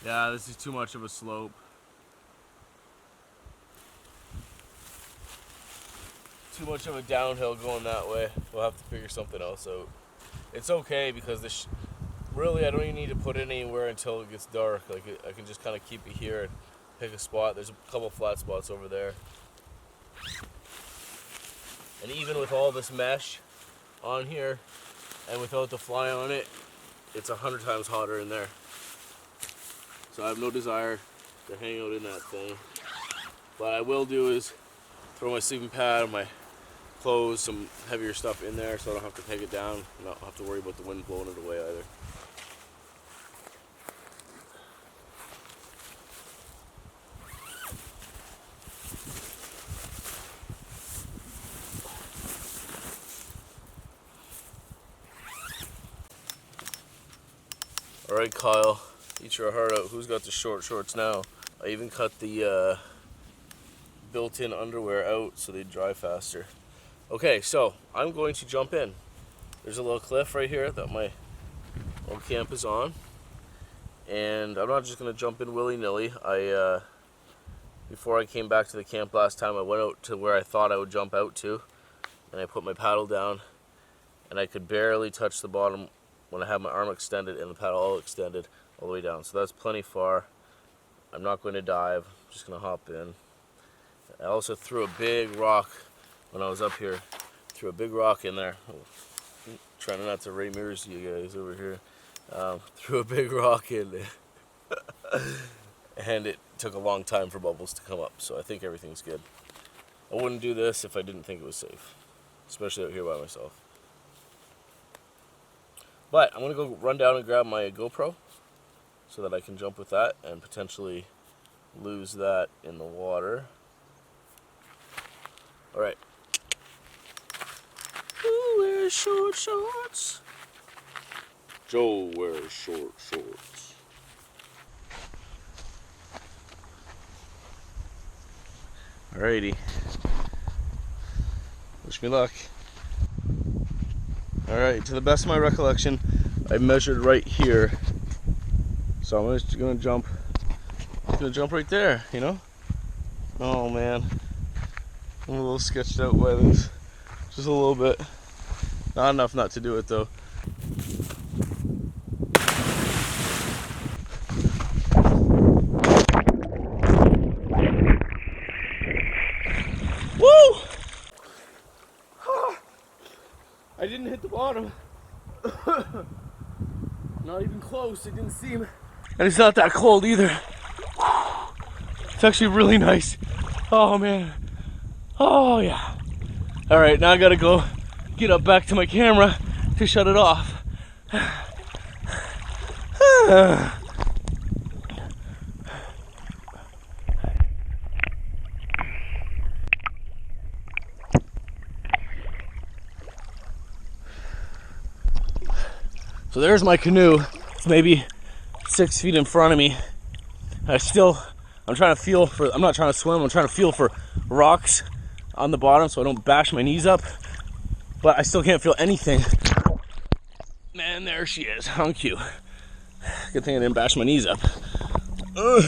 Yeah, this is too much of a slope. Too much of a downhill going that way. We'll have to figure something else out. It's okay because really I don't even need to put it anywhere until it gets dark. Like I can just kind of keep it here and pick a spot. There's a couple flat spots over there. And even with all this mesh on here and without the fly on it, it's 100 times hotter in there. So I have no desire to hang out in that thing. What I will do is throw my sleeping pad, my clothes, some heavier stuff in there so I don't have to peg it down. I don't have to worry about the wind blowing it away either. Alright, Kyle, eat your heart out. Who's got the short shorts now? I even cut the built-in underwear out so they dry faster. Okay, so I'm going to jump in. There's a little cliff right here that my old camp is on, and I'm not just going to jump in willy-nilly. Before I came back to the camp last time, I went out to where I thought I would jump out to, and I put my paddle down, and I could barely touch the bottom when I had my arm extended and the paddle all extended all the way down. So that's plenty far. I'm not going to dive, I'm just going to hop in. I also threw a big rock when I was up here. Threw a big rock in there. Trying not to Ray Mears you guys over here. Threw a big rock in there. And it took a long time for bubbles to come up, so I think everything's good. I wouldn't do this if I didn't think it was safe, especially out here by myself. But I'm going to go run down and grab my GoPro so that I can jump with that and potentially lose that in the water. Alright. Who wears short shorts? Joe wears short shorts. Alrighty. Wish me luck. Alright, to the best of my recollection, I measured right here. So I'm just gonna jump right there, you know? Oh man. I'm a little sketched out by this. Just a little bit. Not enough not to do it though. Woo! I didn't hit the bottom. Not even close. It didn't seem And it's not that cold either. It's actually really nice. Oh man. Oh yeah. All right, now I gotta go get up back to my camera to shut it off. So there's my canoe. It's maybe 6 feet in front of me. I'm trying to feel for, I'm not trying to swim, I'm trying to feel for rocks on the bottom so I don't bash my knees up. But I still can't feel anything. Man, there she is, on cue. Good thing I didn't bash my knees up. Ugh.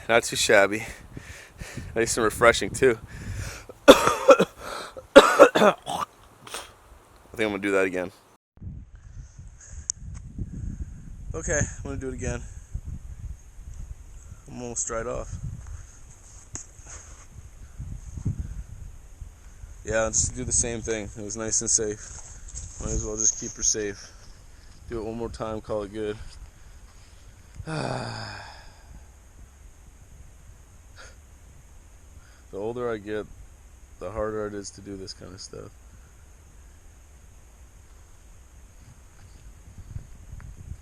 Not too shabby. Nice and refreshing too. I think I'm gonna do that again. Okay, I'm gonna do it again. I'm almost dried off. Yeah, just do the same thing. It was nice and safe. Might as well just keep her safe. Do it one more time, call it good. The older I get, the harder it is to do this kind of stuff.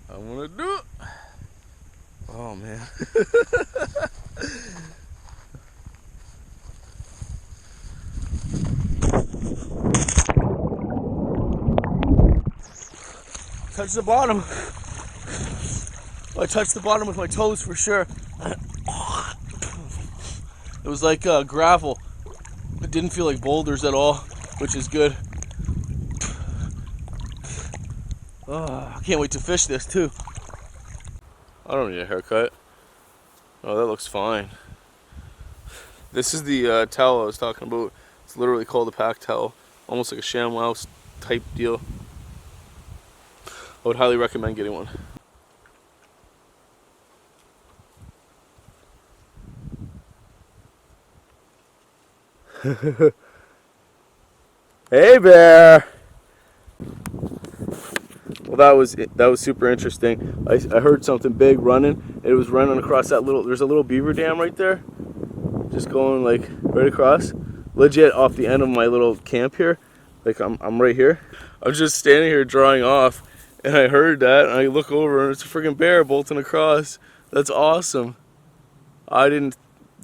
I'm gonna do it. Oh man. Touch the bottom. I touched the bottom with my toes for sure. It was like gravel. It didn't feel like boulders at all, which is good. Oh, I can't wait to fish this too. I don't need a haircut. Oh, that looks fine. This is the towel I was talking about. It's literally called a pack towel. Almost like a ShamWow type deal. I would highly recommend getting one. Hey bear! Well, that was super interesting. I heard something big running. It was running across that there's a little beaver dam right there. Just going like right across. Legit off the end of my little camp here. Like I'm right here. I was just standing here drawing off and I heard that and I look over and it's a freaking bear bolting across. That's awesome. I didn't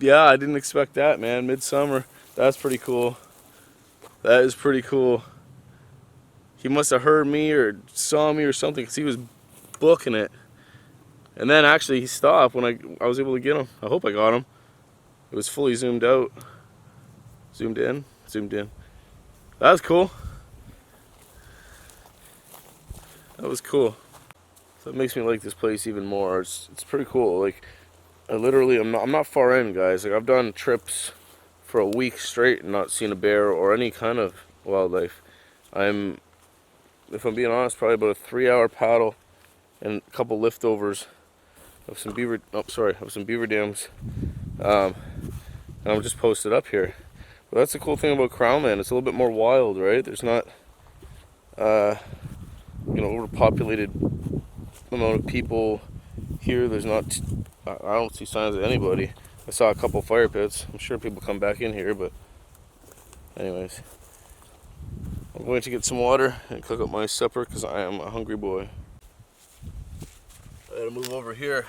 expect that, man. Midsummer. That's pretty cool. That is pretty cool. He must have heard me or saw me or something because he was booking it. And then actually he stopped when I was able to get him. I hope I got him. It was fully zoomed out. Zoomed in. Zoomed in. That was cool. That was cool. So it makes me like this place even more. It's pretty cool. Like I'm not far in, guys. Like I've done trips for a week straight and not seen a bear or any kind of wildlife. If I'm being honest, probably about a 3-hour paddle and a couple liftovers of some beaver dams. And I'm just posted up here. But that's the cool thing about Crownland. It's a little bit more wild, right? There's not overpopulated amount of people here. There's not, I don't see signs of anybody. I saw a couple fire pits. I'm sure people come back in here, but anyways, I'm going to get some water and cook up my supper because I am a hungry boy. I gotta move over here.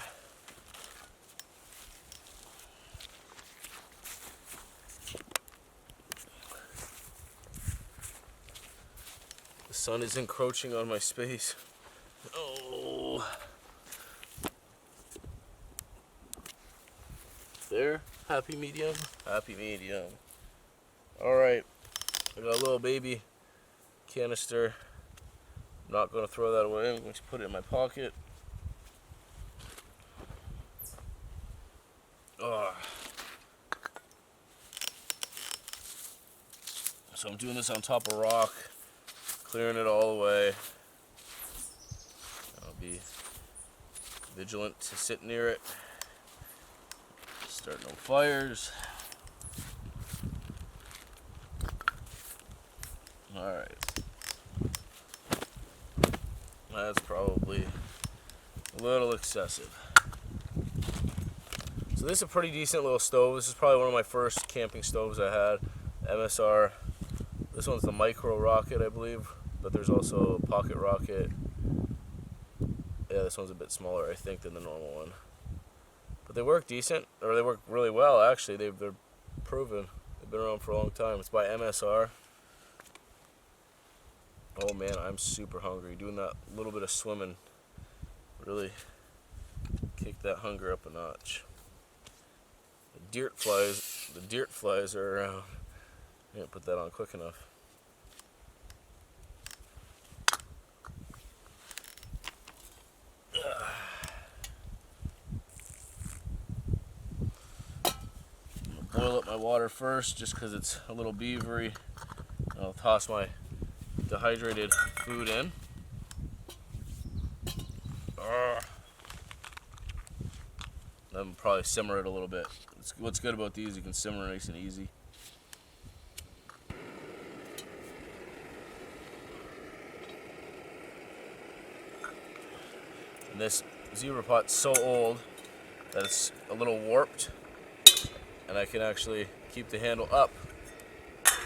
The sun is encroaching on my space. Oh. There, happy medium, happy medium. All right, I got a little baby canister. I'm not gonna throw that away. I'm going to put it in my pocket. Oh. So I'm doing this on top of rock, clearing it all away. I'll be vigilant to sit near it. Start no fires. Alright. That's probably a little excessive. So this is a pretty decent little stove. This is probably one of my first camping stoves I had. MSR. This one's the micro rocket, I believe, but there's also a pocket rocket. Yeah, this one's a bit smaller, I think, than the normal one. But they work decent, or they work really well, actually. They're proven. They've been around for a long time. It's by MSR. Oh man, I'm super hungry. Doing that little bit of swimming really kicked that hunger up a notch. The dirt flies are around. I didn't put that on quick enough. Boil up my water first just because it's a little beavery. I'll toss my dehydrated food in. Then probably simmer it a little bit. What's good about these, you can simmer nice and easy. And this zebra pot's so old that it's a little warped, and I can actually keep the handle up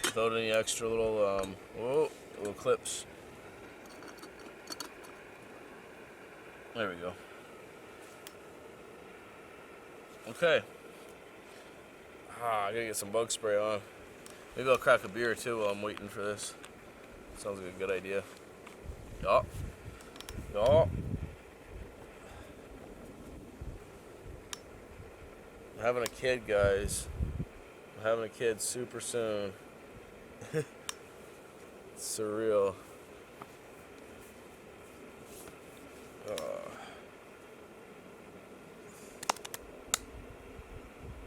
without any extra little little clips. There we go. Okay. I gotta get some bug spray on. Maybe I'll crack a beer too while I'm waiting for this. Sounds like a good idea. Yeah. I'm having a kid, guys. I'm having a kid super soon. It's surreal.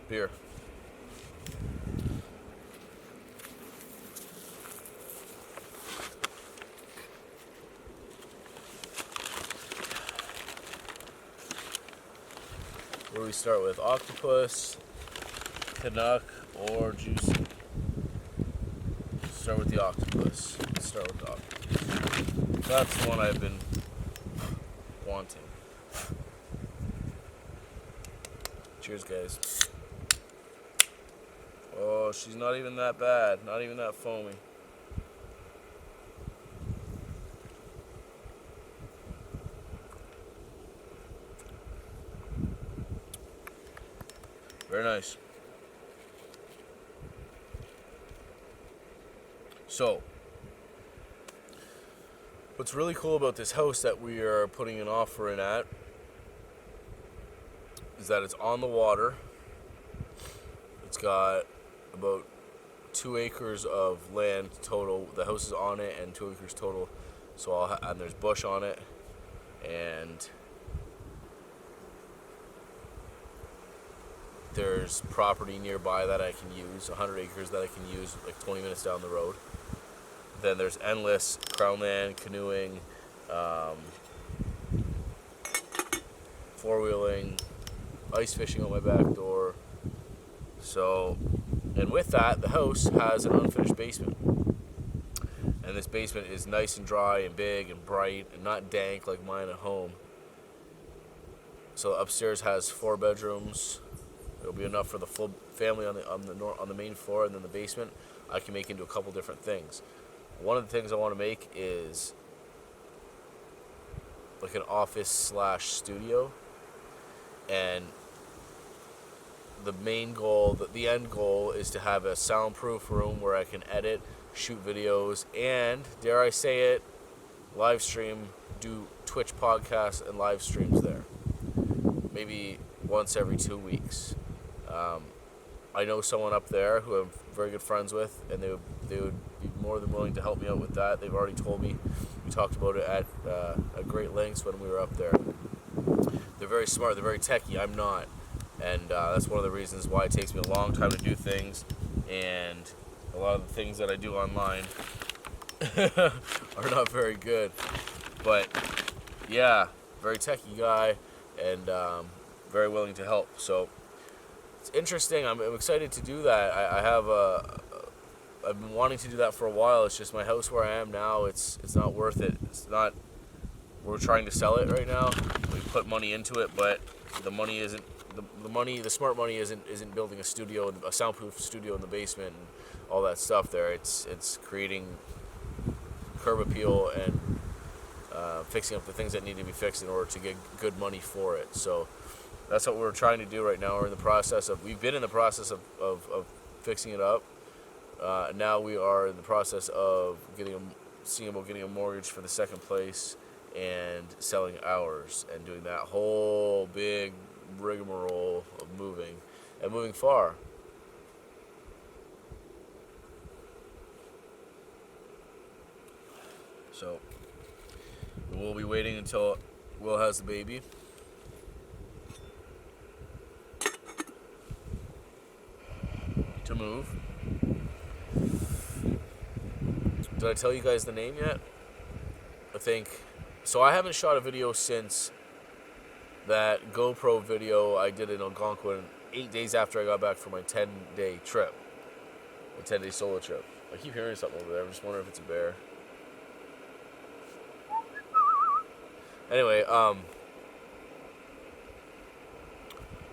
Beer. Where do we start with? Octopus, Canoe, or juicy? Start with the octopus. Let's start with the octopus. That's the one I've been wanting. Cheers, guys. Oh, she's not even that bad. Not even that foamy. Very nice. So, what's really cool about this house that we are putting an offer in at is that it's on the water. It's got about 2 acres of land total. The house is on it, and 2 acres total. So and there's bush on it, and there's property nearby that I can use, 100 acres that I can use, like 20 minutes down the road. Then there's endless Crownland, canoeing, four-wheeling, ice fishing on my back door. So, and with that, the house has an unfinished basement. And this basement is nice and dry and big and bright and not dank like mine at home. So upstairs has 4 bedrooms. It'll be enough for the full family on the main floor, and then the basement I can make into a couple different things. One of the things I want to make is like an office / studio, and the main goal, the end goal, is to have a soundproof room where I can edit, shoot videos, and, dare I say it, live stream, do Twitch podcasts and live streams there. Maybe once every 2 weeks. I know someone up there who I'm very good friends with, and they would be more than willing to help me out with that. They've already told me. We talked about it at great lengths when we were up there. They're very smart. They're very techie. I'm not. And that's one of the reasons why it takes me a long time to do things, and a lot of the things that I do online are not very good. But yeah, very techie guy, and very willing to help. So it's interesting. I'm excited to do that. I've been wanting to do that for a while. It's just my house where I am now. It's not worth it. It's not. We're trying to sell it right now. We put money into it, but the money isn't. The smart money isn't building a studio, a soundproof studio in the basement, and all that stuff there. It's creating curb appeal and fixing up the things that need to be fixed in order to get good money for it. So that's what we're trying to do right now. We've been in the process of fixing it up. Now we are in the process of seeing about getting a mortgage for the second place and selling ours and doing that whole big rigmarole of moving far. So we'll be waiting until Will has the baby. To move. Did I tell you guys the name yet? I think. So I haven't shot a video since that GoPro video I did in Algonquin 8 days after I got back from my 10-day trip. A 10-day solo trip. I keep hearing something over there. I'm just wondering if it's a bear. Anyway,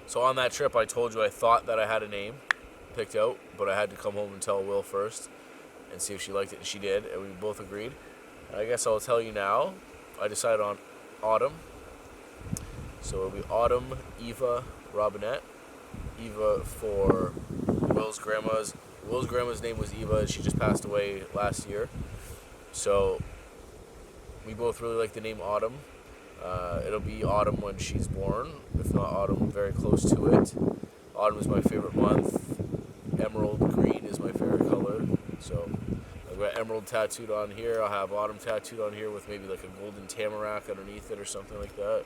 so on that trip I told you I thought that I had a name picked out, but I had to come home and tell Will first and see if she liked it, and she did, and we both agreed. And I guess I'll tell you now. I decided on Autumn. So it'll be Autumn Eva Robinet. Eva for Will's grandma's. Will's grandma's name was Eva, and she just passed away last year. So we both really like the name Autumn. It'll be autumn when she's born, if not autumn, very close to it. Autumn is my favorite month. Emerald green is my favorite color. So I've got emerald tattooed on here. I'll have autumn tattooed on here with maybe like a golden tamarack underneath it or something like that.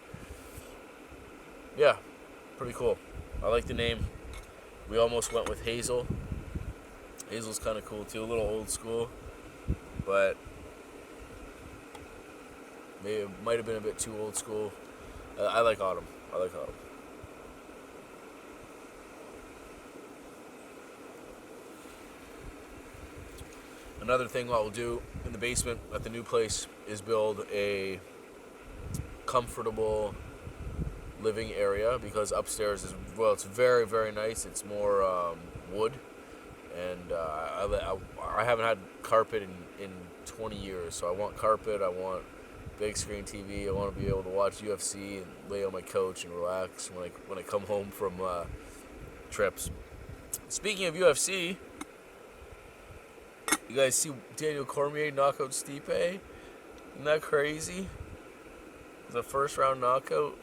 Yeah, pretty cool. I like the name. We almost went with Hazel. Hazel's kind of cool too, a little old school, but maybe it might have been a bit too old school. I like Autumn. I like Autumn. Another thing what we'll do in the basement at the new place is build a comfortable living area, because upstairs is, well, it's very, very nice. It's more wood, and I haven't had carpet in 20 years, so I want carpet. I want big screen TV. I want to be able to watch UFC and lay on my couch and relax when I come home from trips. Speaking of UFC, you guys see Daniel Cormier knock out Stipe? Isn't that crazy? It was a first round knockout.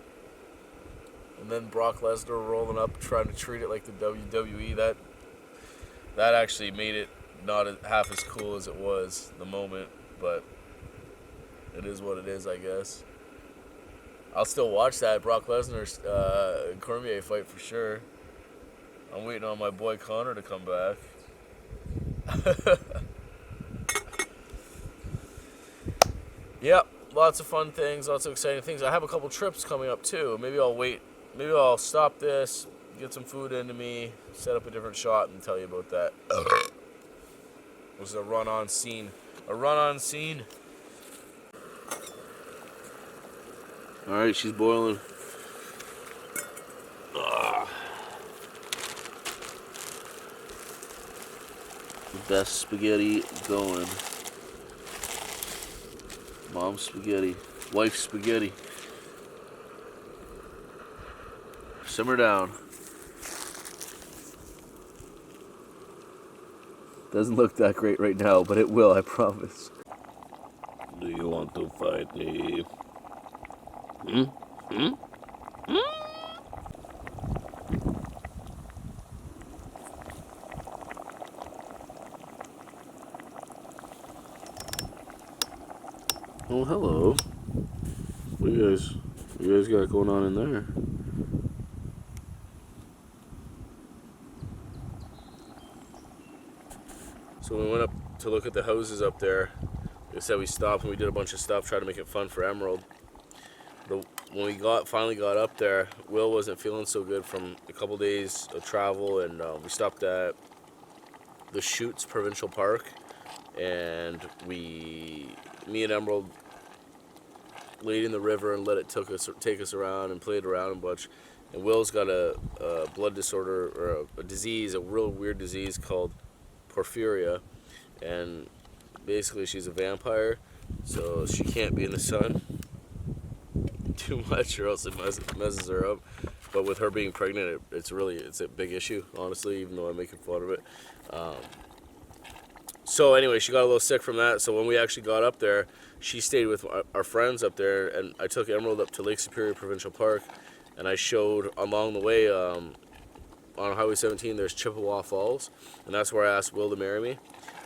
And then Brock Lesnar rolling up, trying to treat it like the WWE. That actually made it not half as cool as it was the moment, but it is what it is, I guess. I'll still watch that Brock Lesnar Cormier fight for sure. I'm waiting on my boy Connor to come back. Yep, lots of fun things, lots of exciting things. I have a couple trips coming up too. Maybe I'll wait. Maybe I'll stop this, get some food into me, set up a different shot, and tell you about that. This is a run-on scene. A run-on scene. All right, she's boiling. The best spaghetti going. Mom's spaghetti. Wife's spaghetti. Simmer down. Doesn't look that great right now, but it will, I promise. Do you want to fight me? Oh, hello. What you guys got going on in there? So when we went up to look at the houses up there, like I said, we stopped and we did a bunch of stuff, tried to make it fun for Emerald. when we finally got up there, Will wasn't feeling so good from a couple days of travel, and we stopped at the Chutes Provincial Park, and me and Emerald laid in the river and let it take us around and played around a bunch. And Will's got a blood disorder, or a disease, a real weird disease called porphyria, and basically she's a vampire, so she can't be in the sun too much, or else it messes her up. But with her being pregnant, it's a big issue, honestly, even though I'm making fun of it. So anyway, she got a little sick from that. So when we actually got up there, she stayed with our friends up there, and I took Emerald up to Lake Superior Provincial Park, and I showed along the way on Highway 17 there's Chippewa Falls, and that's where I asked Will to marry me.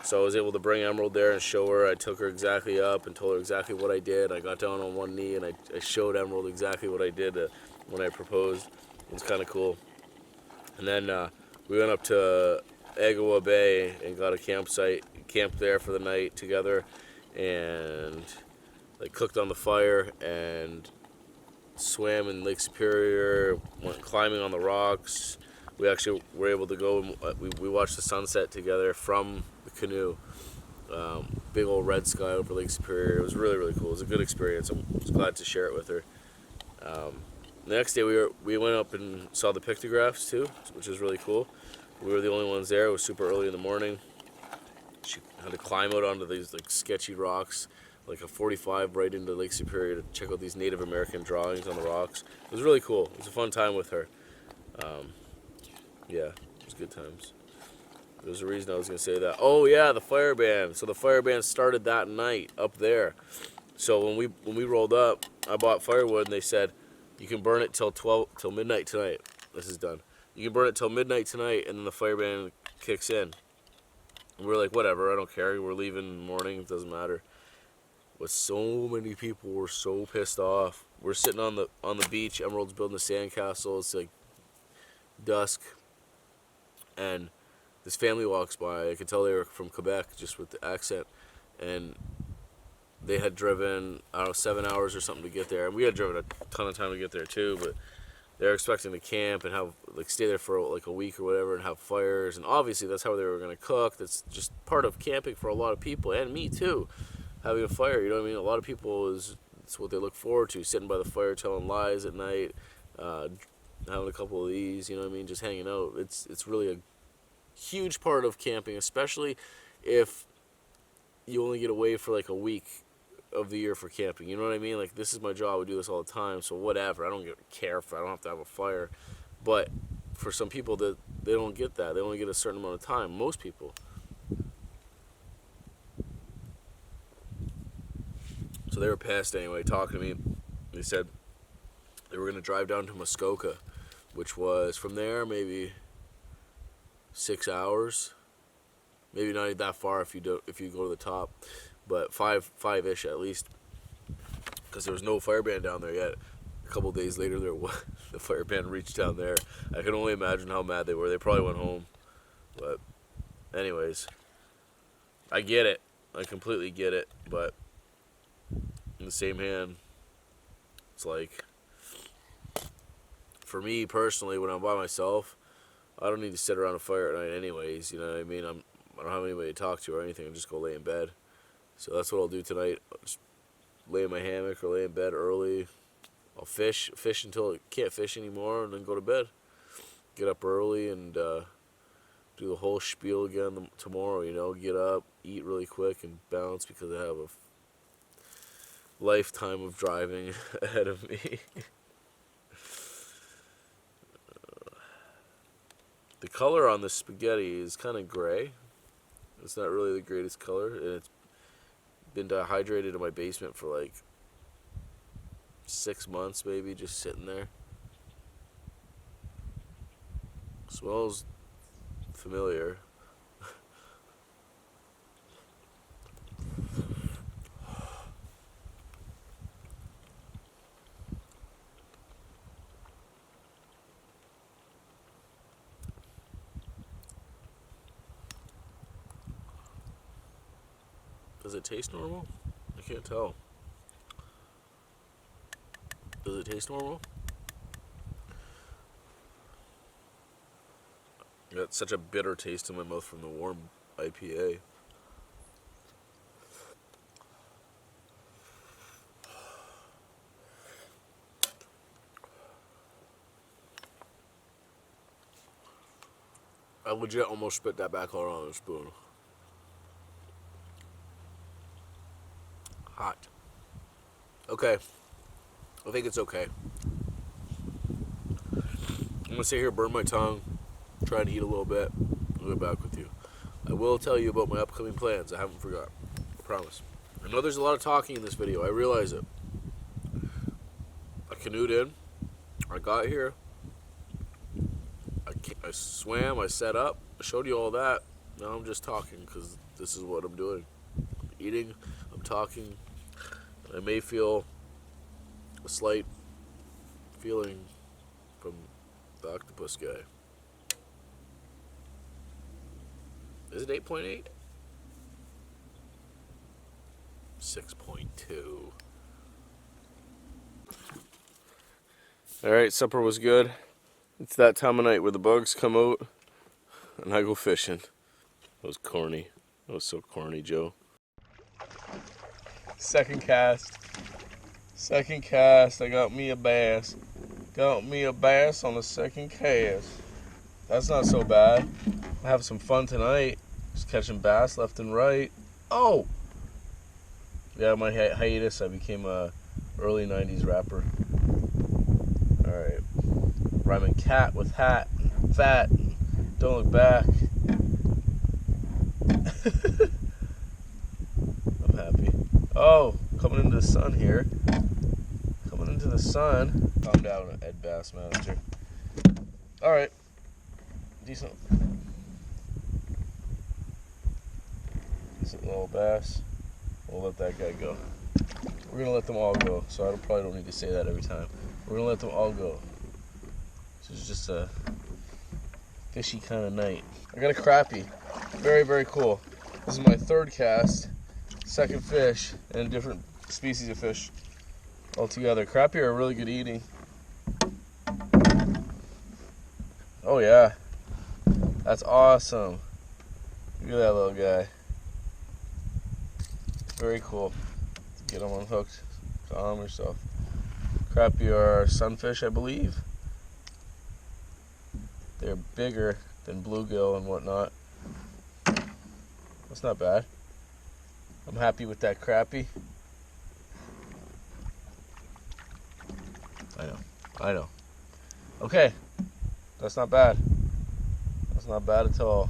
So I was able to bring Emerald there and show her. I took her exactly up and told her exactly what I did. I got down on one knee and I showed Emerald exactly what I did when I proposed. It was kind of cool. And then we went up to Agawa Bay and got a campsite, camped there for the night together, and like cooked on the fire and swam in Lake Superior, went climbing on the rocks. We actually were able to go and we watched the sunset together from the Canoe. Big old red sky over Lake Superior. It was really, really cool. It was a good experience. I was glad to share it with her. The next day we went up and saw the pictographs too, which was really cool. We were the only ones there. It was super early in the morning. She had to climb out onto these like sketchy rocks, like a 45 right into Lake Superior to check out these Native American drawings on the rocks. It was really cool. It was a fun time with her. Yeah, it was good times. There was a reason I was going to say that. Oh yeah, the fire band. So the fire band started that night up there. So when we rolled up, I bought firewood, and they said you can burn it till midnight tonight. This is done. You can burn it till midnight tonight, and then the fire band kicks in. And we're like, whatever, I don't care. We're leaving in the morning. It doesn't matter. But so many people were so pissed off. We're sitting on the beach. Emerald's building a sandcastle. It's like dusk, and this family walks by. I could tell they were from Quebec just with the accent, and they had driven, I don't know, 7 hours or something to get there, and we had driven a ton of time to get there too. But they're expecting to camp and have stay there for like a week or whatever and have fires, and obviously that's how they were going to cook. That's just part of camping for a lot of people, and me too, having a fire. You know what I mean? A lot of people it's what they look forward to, sitting by the fire telling lies at night, having a couple of these. You know what I mean? Just hanging out. It's really a huge part of camping, especially if you only get away for like a week of the year for camping. You know what I mean? Like, this is my job. We do this all the time, so whatever. I don't care if I don't have to have a fire. But for some people, that they don't get that. They only get a certain amount of time. Most people. So they were pissed anyway, talking to me. They said they were going to drive down to Muskoka, which was from there maybe 6 hours. Maybe not that far if you go to the top, but five-ish at least, because there was no fire band down there yet. A couple of days later, the fire band reached down there. I can only imagine how mad they were. They probably went home. But anyways, I get it. I completely get it. But in the same hand, it's like, for me personally, when I'm by myself, I don't need to sit around a fire at night anyways. You know what I mean? I don't have anybody to talk to or anything. I just go lay in bed. So that's what I'll do tonight. I'll just lay in my hammock or lay in bed early. I'll fish until I can't fish anymore, and then go to bed. Get up early and do the whole spiel again tomorrow. You know, get up, eat really quick, and bounce, because I have a lifetime of driving ahead of me. The color on this spaghetti is kind of gray. It's not really the greatest color, and it's been dehydrated in my basement for like 6 months maybe, just sitting there. Smells familiar. Does it taste normal? I can't tell. Does it taste normal? I got such a bitter taste in my mouth from the warm IPA. I legit almost spit that back all around the spoon. Hot. Okay. I think it's okay. I'm going to sit here, burn my tongue, try and eat a little bit. I'll get back with you. I will tell you about my upcoming plans. I haven't forgot. I promise. I know there's a lot of talking in this video. I realize it. I canoed in. I got here. I swam. I set up. I showed you all that. Now I'm just talking because this is what I'm doing. I'm eating. I'm talking. I may feel a slight feeling from the octopus guy. Is it 8.8? 6.2. Alright, supper was good. It's that time of night where the bugs come out and I go fishing. That was corny. That was so corny, Joe. Second cast. I got me a bass. Got me a bass on the second cast. That's not so bad. I have some fun tonight. Just catching bass left and right. Oh! Yeah, my hiatus, I became a early 90s rapper. Alright. Rhyming cat with hat and fat and don't look back. I'm happy. Oh, coming into the sun here. Coming into the sun. Calm down, Ed Bassmaster. Alright. Decent little bass. We'll let that guy go. We're gonna let them all go, so I probably don't need to say that every time. We're gonna let them all go. This is just a fishy kind of night. I got a crappie. Very, very cool. This is my third cast, second fish, and a different species of fish altogether. Crappie are really good eating. Oh yeah, that's awesome. Look at that little guy. Very cool. Get him unhooked. Calm yourself. Crappie are sunfish, I believe. They're bigger than bluegill and whatnot. That's not bad. I'm happy with that crappie. I know. Okay. That's not bad. That's not bad at all.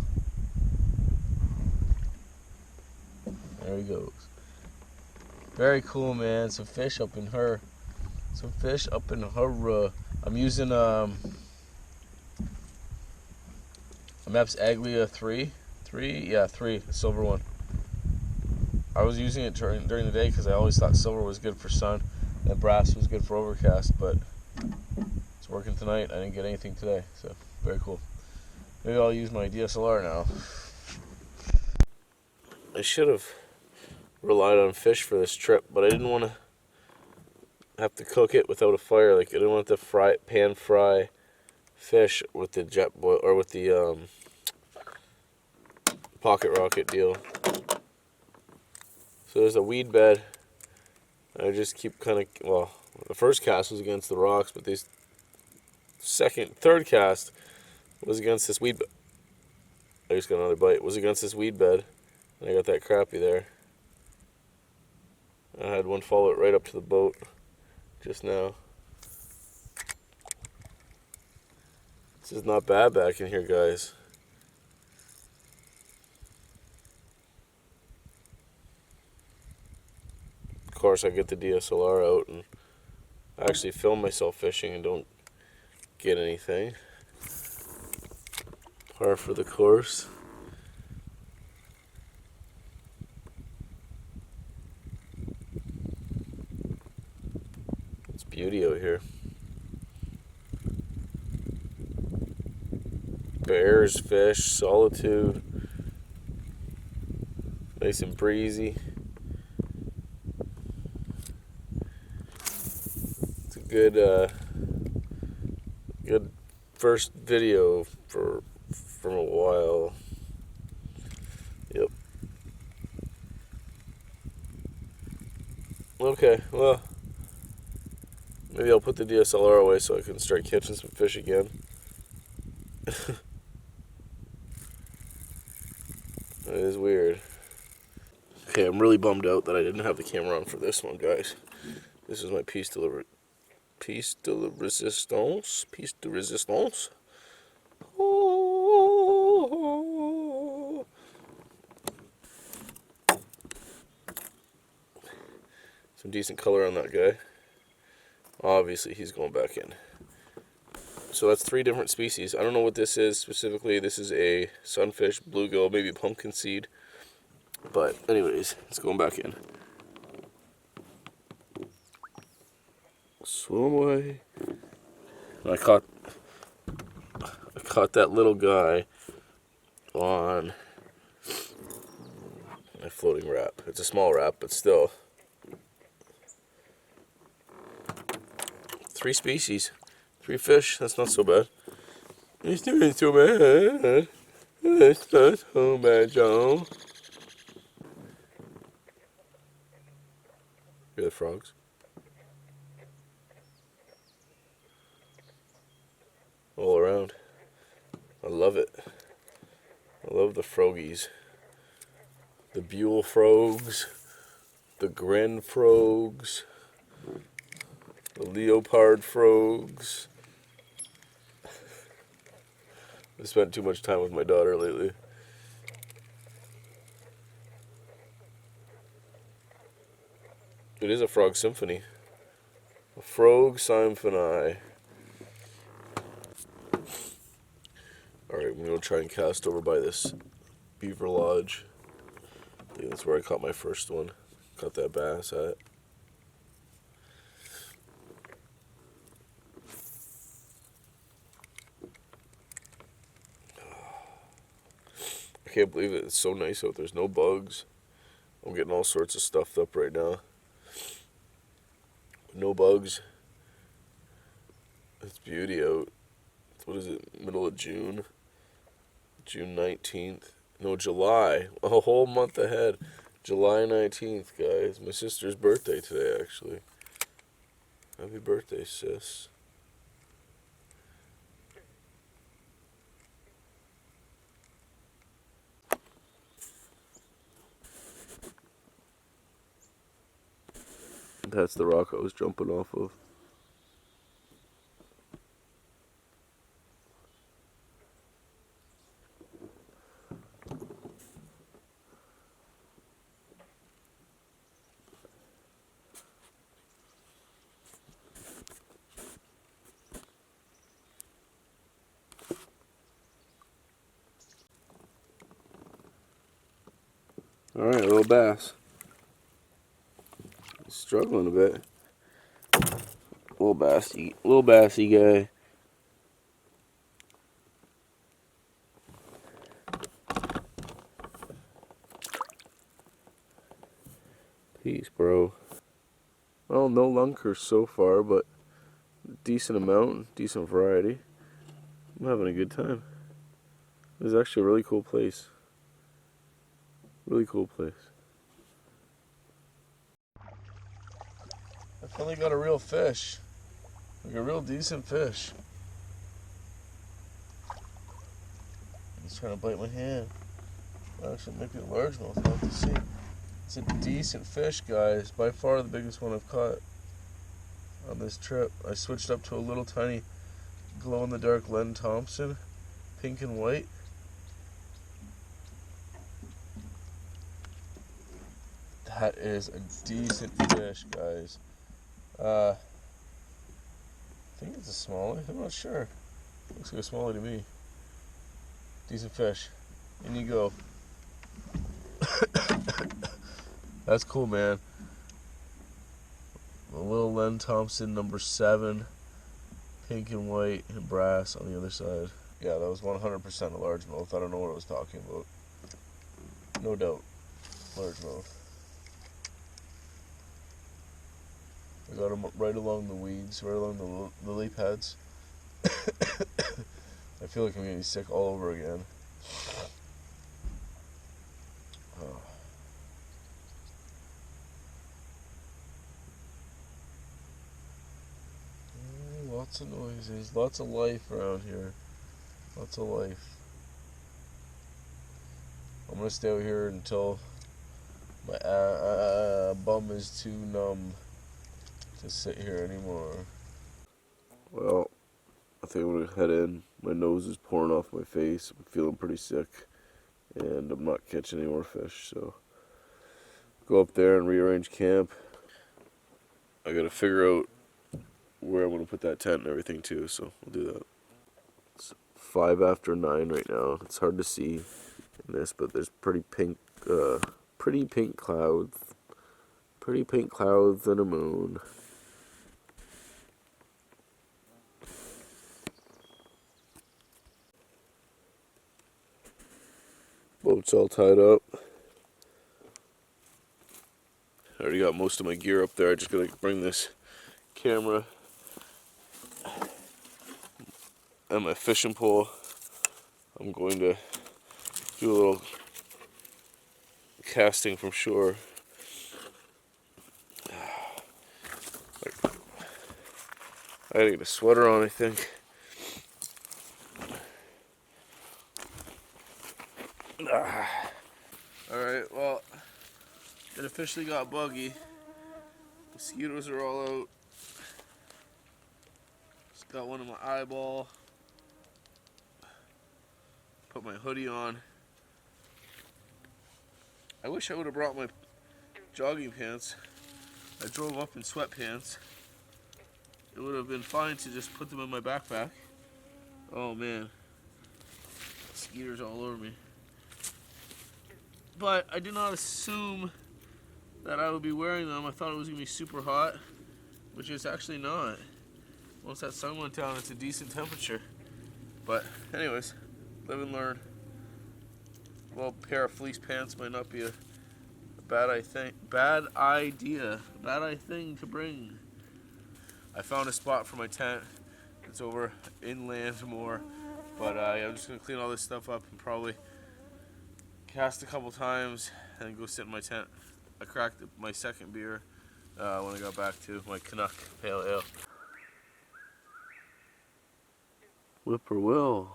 There he goes. Very cool, man. Some fish up in her. I'm using a Mepps Aglia 3, the silver one. I was using it during the day because I always thought silver was good for sun and brass was good for overcast, but it's working tonight. I didn't get anything today, so very cool. Maybe I'll use my DSLR now. I should have relied on fish for this trip, but I didn't want to have to cook it without a fire. Like, I didn't want to pan fry fish with the jet boil or with the pocket rocket deal. So there's a weed bed. I just keep the first cast was against the rocks, but these third cast was against this weed bed. I just got another bite. It was against this weed bed, and I got that crappie there. I had one follow it right up to the boat just now. This is not bad back in here, guys. Of course, I get the DSLR out and actually film myself fishing and don't get anything. Par for the course. It's beauty out here. Bears, fish, solitude. Nice and breezy. It's a good first video from a while. Yep. Okay, well, maybe I'll put the DSLR away so I can start catching some fish again. It is weird. Okay, I'm really bummed out that I didn't have the camera on for this one, guys. This is my piece de resistance. Piece de resistance. Oh. Some decent color on that guy. Obviously, he's going back in. So that's 3 different species. I don't know what this is specifically. This is a sunfish, bluegill, maybe pumpkin seed. But anyways, it's going back in. Swim away. And I caught that little guy on my floating wrap. It's a small wrap, but still. 3 species. 3 fish. That's not so bad. It's not so bad. It's not so bad, Joe. Hear the frogs? All around. I love it. I love the frogies. The Buell frogs. The Gren frogs. The leopard frogs. I spent too much time with my daughter lately. It is a frog symphony. A frog symphony. Alright, I'm going to try and cast over by this beaver lodge. I think that's where I caught my first one. Caught that bass at. I can't believe it. It's so nice out. There's no bugs. I'm getting all sorts of stuffed up right now. No bugs. It's beauty out. What is it? Middle of June? June 19th. No, July. A whole month ahead. July 19th, guys. My sister's birthday today, actually. Happy birthday, sis. That's the rock I was jumping off of. Alright, little bass. Struggling a bit. Little bassy guy. Peace, bro. Well, no lunkers so far, but decent amount, decent variety. I'm having a good time. This is actually a really cool place. Really cool place. I finally got a real fish. Like a real decent fish. He's trying to bite my hand. Actually, it might be a largemouth. I'll have to see. It's a decent fish, guys. By far the biggest one I've caught on this trip. I switched up to a little tiny glow-in-the-dark Len Thompson, pink and white. That is a decent fish, guys. I think it's a smallie. I'm not sure. Looks like a smallie to me. Decent fish. In you go. That's cool, man. A little Len Thompson, number 7. Pink and white and brass on the other side. Yeah, that was 100% a largemouth. I don't know what I was talking about. No doubt. Largemouth. I got them right along the weeds, right along the lily pads. I feel like I'm getting sick all over again. Oh. Lots of noises, lots of life around here. Lots of life. I'm gonna stay out here until my bum is too numb to sit here anymore. Well, I think I'm gonna head in. My nose is pouring off my face. I'm feeling pretty sick, and I'm not catching any more fish. So, go up there and rearrange camp. I gotta figure out where I'm gonna put that tent and everything too. So we'll do that. It's 5 after 9 right now. It's hard to see in this, but there's pretty pink clouds. Pretty pink clouds and a moon. Boat's all tied up. I already got most of my gear up there. I just gotta bring this camera and my fishing pole. I'm going to do a little casting from shore. I gotta get a sweater on, I think. Alright, well, it officially got buggy. Mosquitoes are all out. Just got one in my eyeball. Put my hoodie on. I wish I would have brought my jogging pants. I drove up in sweatpants. It would have been fine to just put them in my backpack. Oh man, mosquitoes all over me. But I did not assume that I would be wearing them. I thought it was gonna be super hot, which is actually not. Once that sun went down, it's a decent temperature. But anyways, live and learn. Well, a pair of fleece pants might not be a bad idea, bad thing to bring. I found a spot for my tent. It's over inland more, but I'm just gonna clean all this stuff up and probably cast a couple times and then go sit in my tent. I cracked my second beer when I got back to my Canoe Pale Ale. Whippoorwill.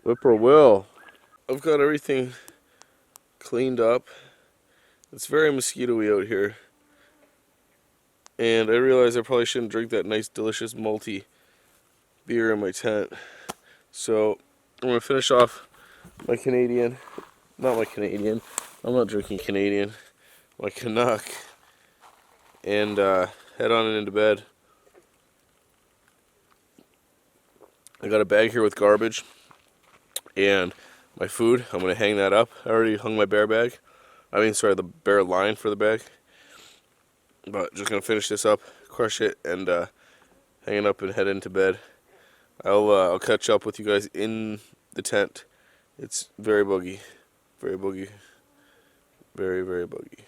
Whippoorwill. I've got everything cleaned up. It's very mosquito-y out here. And I realized I probably shouldn't drink that nice, delicious, malty beer in my tent. So I'm going to finish off my Canadian. Not my Canadian. I'm not drinking Canadian. My Canuck. And head on into bed. I got a bag here with garbage. And my food, I'm going to hang that up. I already hung my bear bag. The bear line for the bag. But just going to finish this up, crush it, and hang it up and head into bed. I'll catch up with you guys in the tent. It's very buggy. Very buggy. Very, very buggy.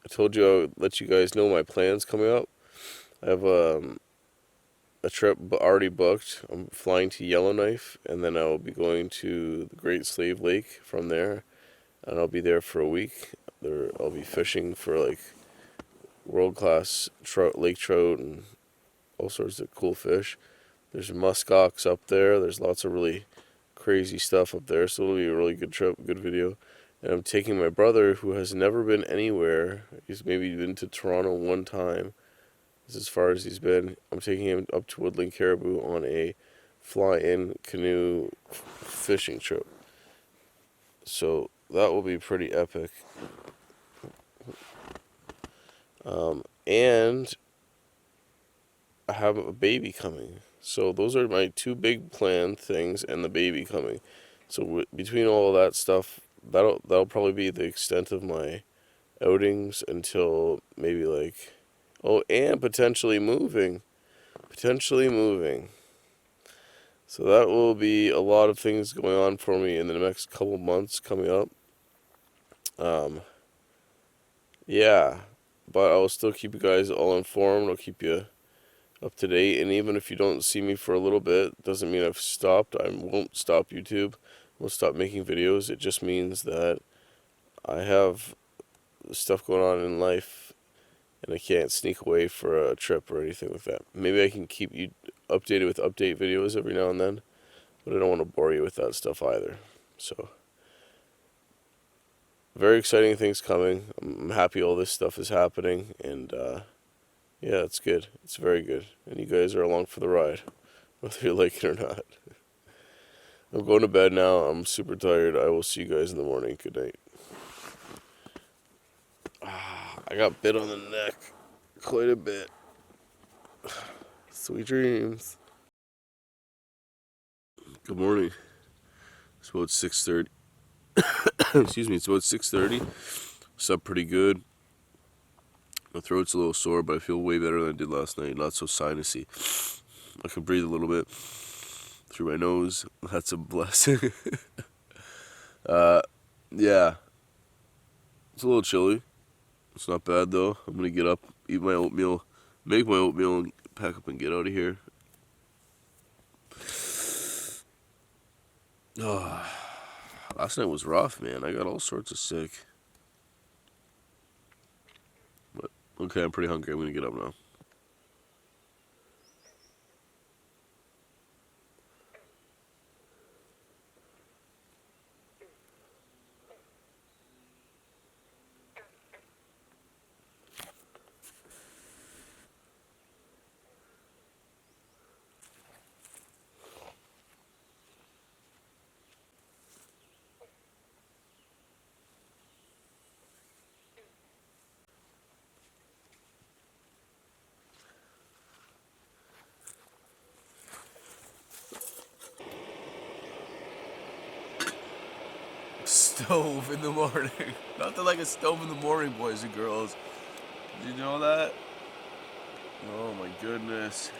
I told you I would let you guys know my plans coming up. I have a trip already booked. I'm flying to Yellowknife, and then I'll be going to the Great Slave Lake from there, and I'll be there for a week. I'll be fishing for like world-class lake trout and all sorts of cool fish. There's muskox up there. There's lots of really crazy stuff up there, so it'll be a really good trip, good video. And I'm taking my brother, who has never been anywhere. He's maybe been to Toronto one time. This is as far as he's been. I'm taking him up to Woodland Caribou on a fly-in canoe fishing trip. So that will be pretty epic. And I have a baby coming. So those are my two big planned things, and the baby coming. So between all of that stuff, that'll probably be the extent of my outings until maybe like, oh, and potentially moving. Potentially moving. So that will be a lot of things going on for me in the next couple months coming up. Yeah, but I will still keep you guys all informed. I'll keep you up to date. And even if you don't see me for a little bit, doesn't mean I've stopped. I won't stop YouTube. I won't stop making videos. It just means that I have stuff going on in life and I can't sneak away for a trip or anything like that. Maybe I can keep you updated with update videos every now and then, but I don't want to bore you with that stuff either. So, very exciting things coming. I'm happy all this stuff is happening, and yeah, it's good. It's very good. And you guys are along for the ride, whether you like it or not. I'm going to bed now. I'm super tired. I will see you guys in the morning. Good night. I got bit on the neck quite a bit. Sweet dreams. Good morning. It's about 6:30. Excuse me. It's about 6:30. Slept pretty good. My throat's a little sore, but I feel way better than I did last night. Not so sinusy. I can breathe a little bit through my nose. That's a blessing. Yeah. It's a little chilly. It's not bad though. I'm gonna get up, eat my oatmeal, make my oatmeal, and pack up and get out of here. Oh, last night was rough, man. I got all sorts of sick. But okay, I'm pretty hungry. I'm gonna get up now. Stove in the morning. Nothing like a stove in the morning, boys and girls. Did you know that? Oh my goodness.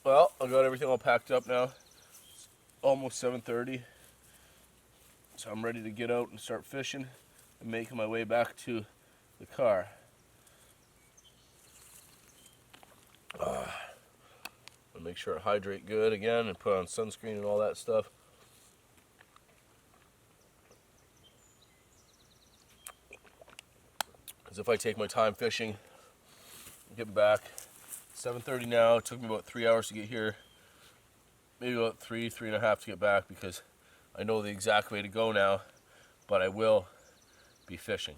Well, I got everything all packed up now. It's almost 7:30. So I'm ready to get out and start fishing and making my way back to the car. I'll make sure I hydrate good again and put on sunscreen and all that stuff. Because if I take my time fishing, get back. 7:30 now. It took me about 3 hours to get here. Maybe about three and a half to get back because I know the exact way to go now, but I will be fishing.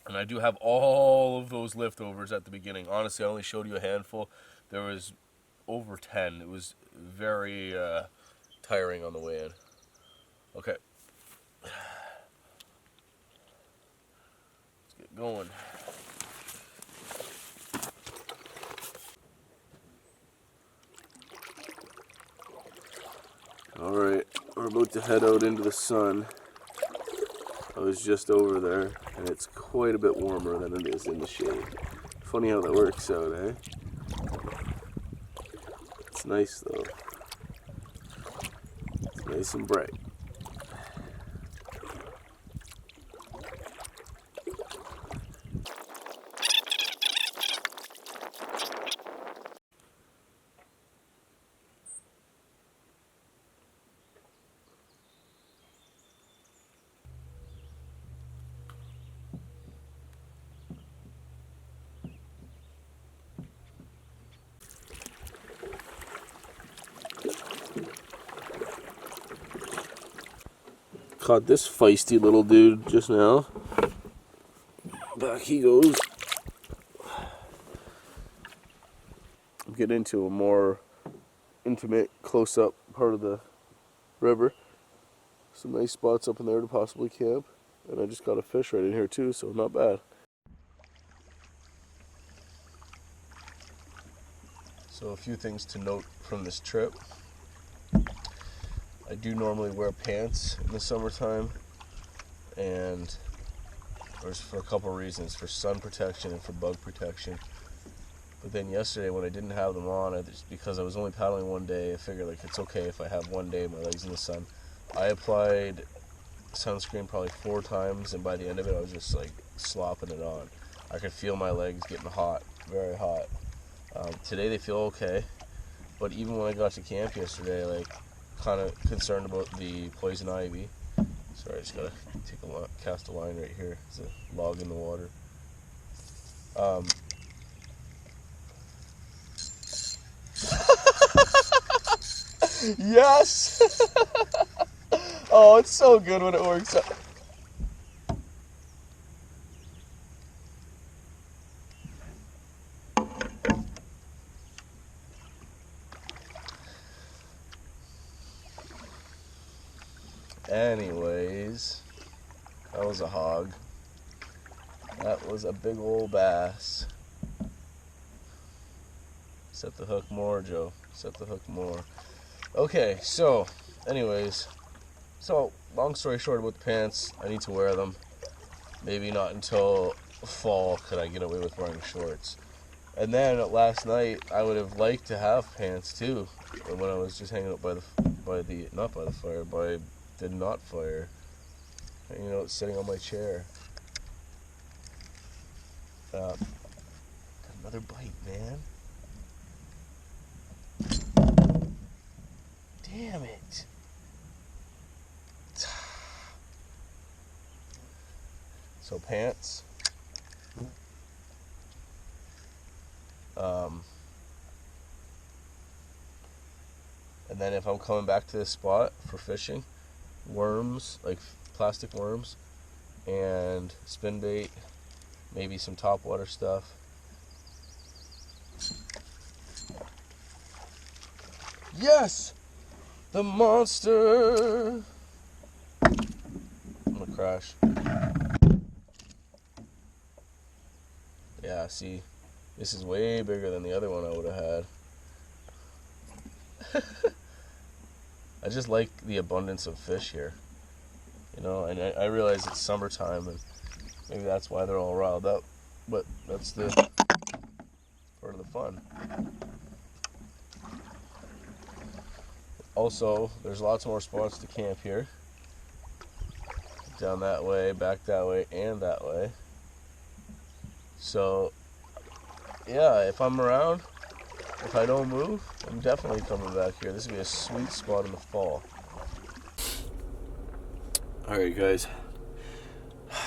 And I do have all of those leftovers at the beginning. Honestly, I only showed you a handful. There was over 10. It was very tiring on the way in. Okay. Let's get going. Alright, we're about to head out into the sun. I was just over there, and it's quite a bit warmer than it is in the shade. Funny how that works out, eh? It's nice though. It's nice and bright. Caught this feisty little dude just now. Back he goes. Get into a more intimate, close-up part of the river. Some nice spots up in there to possibly camp. And I just got a fish right in here too, so not bad. So a few things to note from this trip. I do normally wear pants in the summertime, and there's for a couple reasons, for sun protection and for bug protection. But then yesterday when I didn't have them on, because I was only paddling one day, I figured like it's okay if I have one day my legs in the sun. I applied sunscreen probably 4 times, and by the end of it I was just like slopping it on. I could feel my legs getting hot, very hot. Today they feel okay, but even when I got to camp yesterday, like kind of concerned about the poison ivy. Sorry, I just gotta cast a line right here. There's a log in the water. Yes! Oh, it's so good when it works out. Anyways, that was a hog. That was a big old bass. Set the hook more, Joe. Set the hook more. Okay, so, anyways, long story short about the pants, I need to wear them. Maybe not until fall could I get away with wearing shorts. And then last night, I would have liked to have pants too, when I was just hanging out by the not fire, hanging out, sitting on my chair. Got another bite, man. Damn it. So pants. And then if I'm coming back to this spot for fishing, worms, like plastic worms, and spin bait, maybe some topwater stuff. Yes! The monster! I'm gonna crash. Yeah, see, this is way bigger than the other one I would have had. I just like the abundance of fish here, you know, and I realize it's summertime and maybe that's why they're all riled up, but that's the part of the fun. Also, there's lots more spots to camp here. Down that way, back that way, and that way. So, yeah, if I'm around, if I don't move, I'm definitely coming back here. This would be a sweet spot in the fall. Alright guys,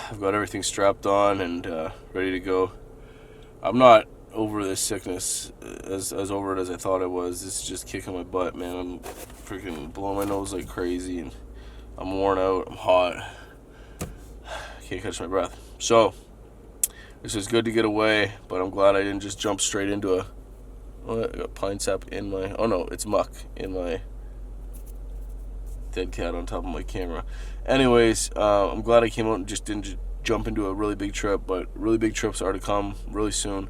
I've got everything strapped on and ready to go. I'm not over this sickness as over it as I thought I was. This is just kicking my butt, man. I'm freaking blowing my nose like crazy and I'm worn out, I'm hot. I can't catch my breath. So, this is good to get away, but I'm glad I didn't just jump straight into I got pine sap in my, oh no, it's muck in my dead cat on top of my camera. Anyways, I'm glad I came out and just didn't jump into a really big trip, but really big trips are to come really soon.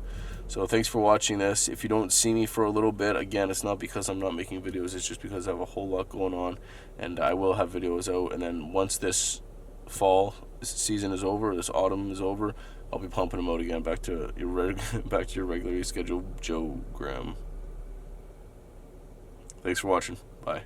So thanks for watching this. If you don't see me for a little bit, again, it's not because I'm not making videos, it's just because I have a whole lot going on, and I will have videos out, and then once this fall season is over, this autumn is over, I'll be pumping them out again, back to your regularly scheduled Joe Graham. Thanks for watching. Bye.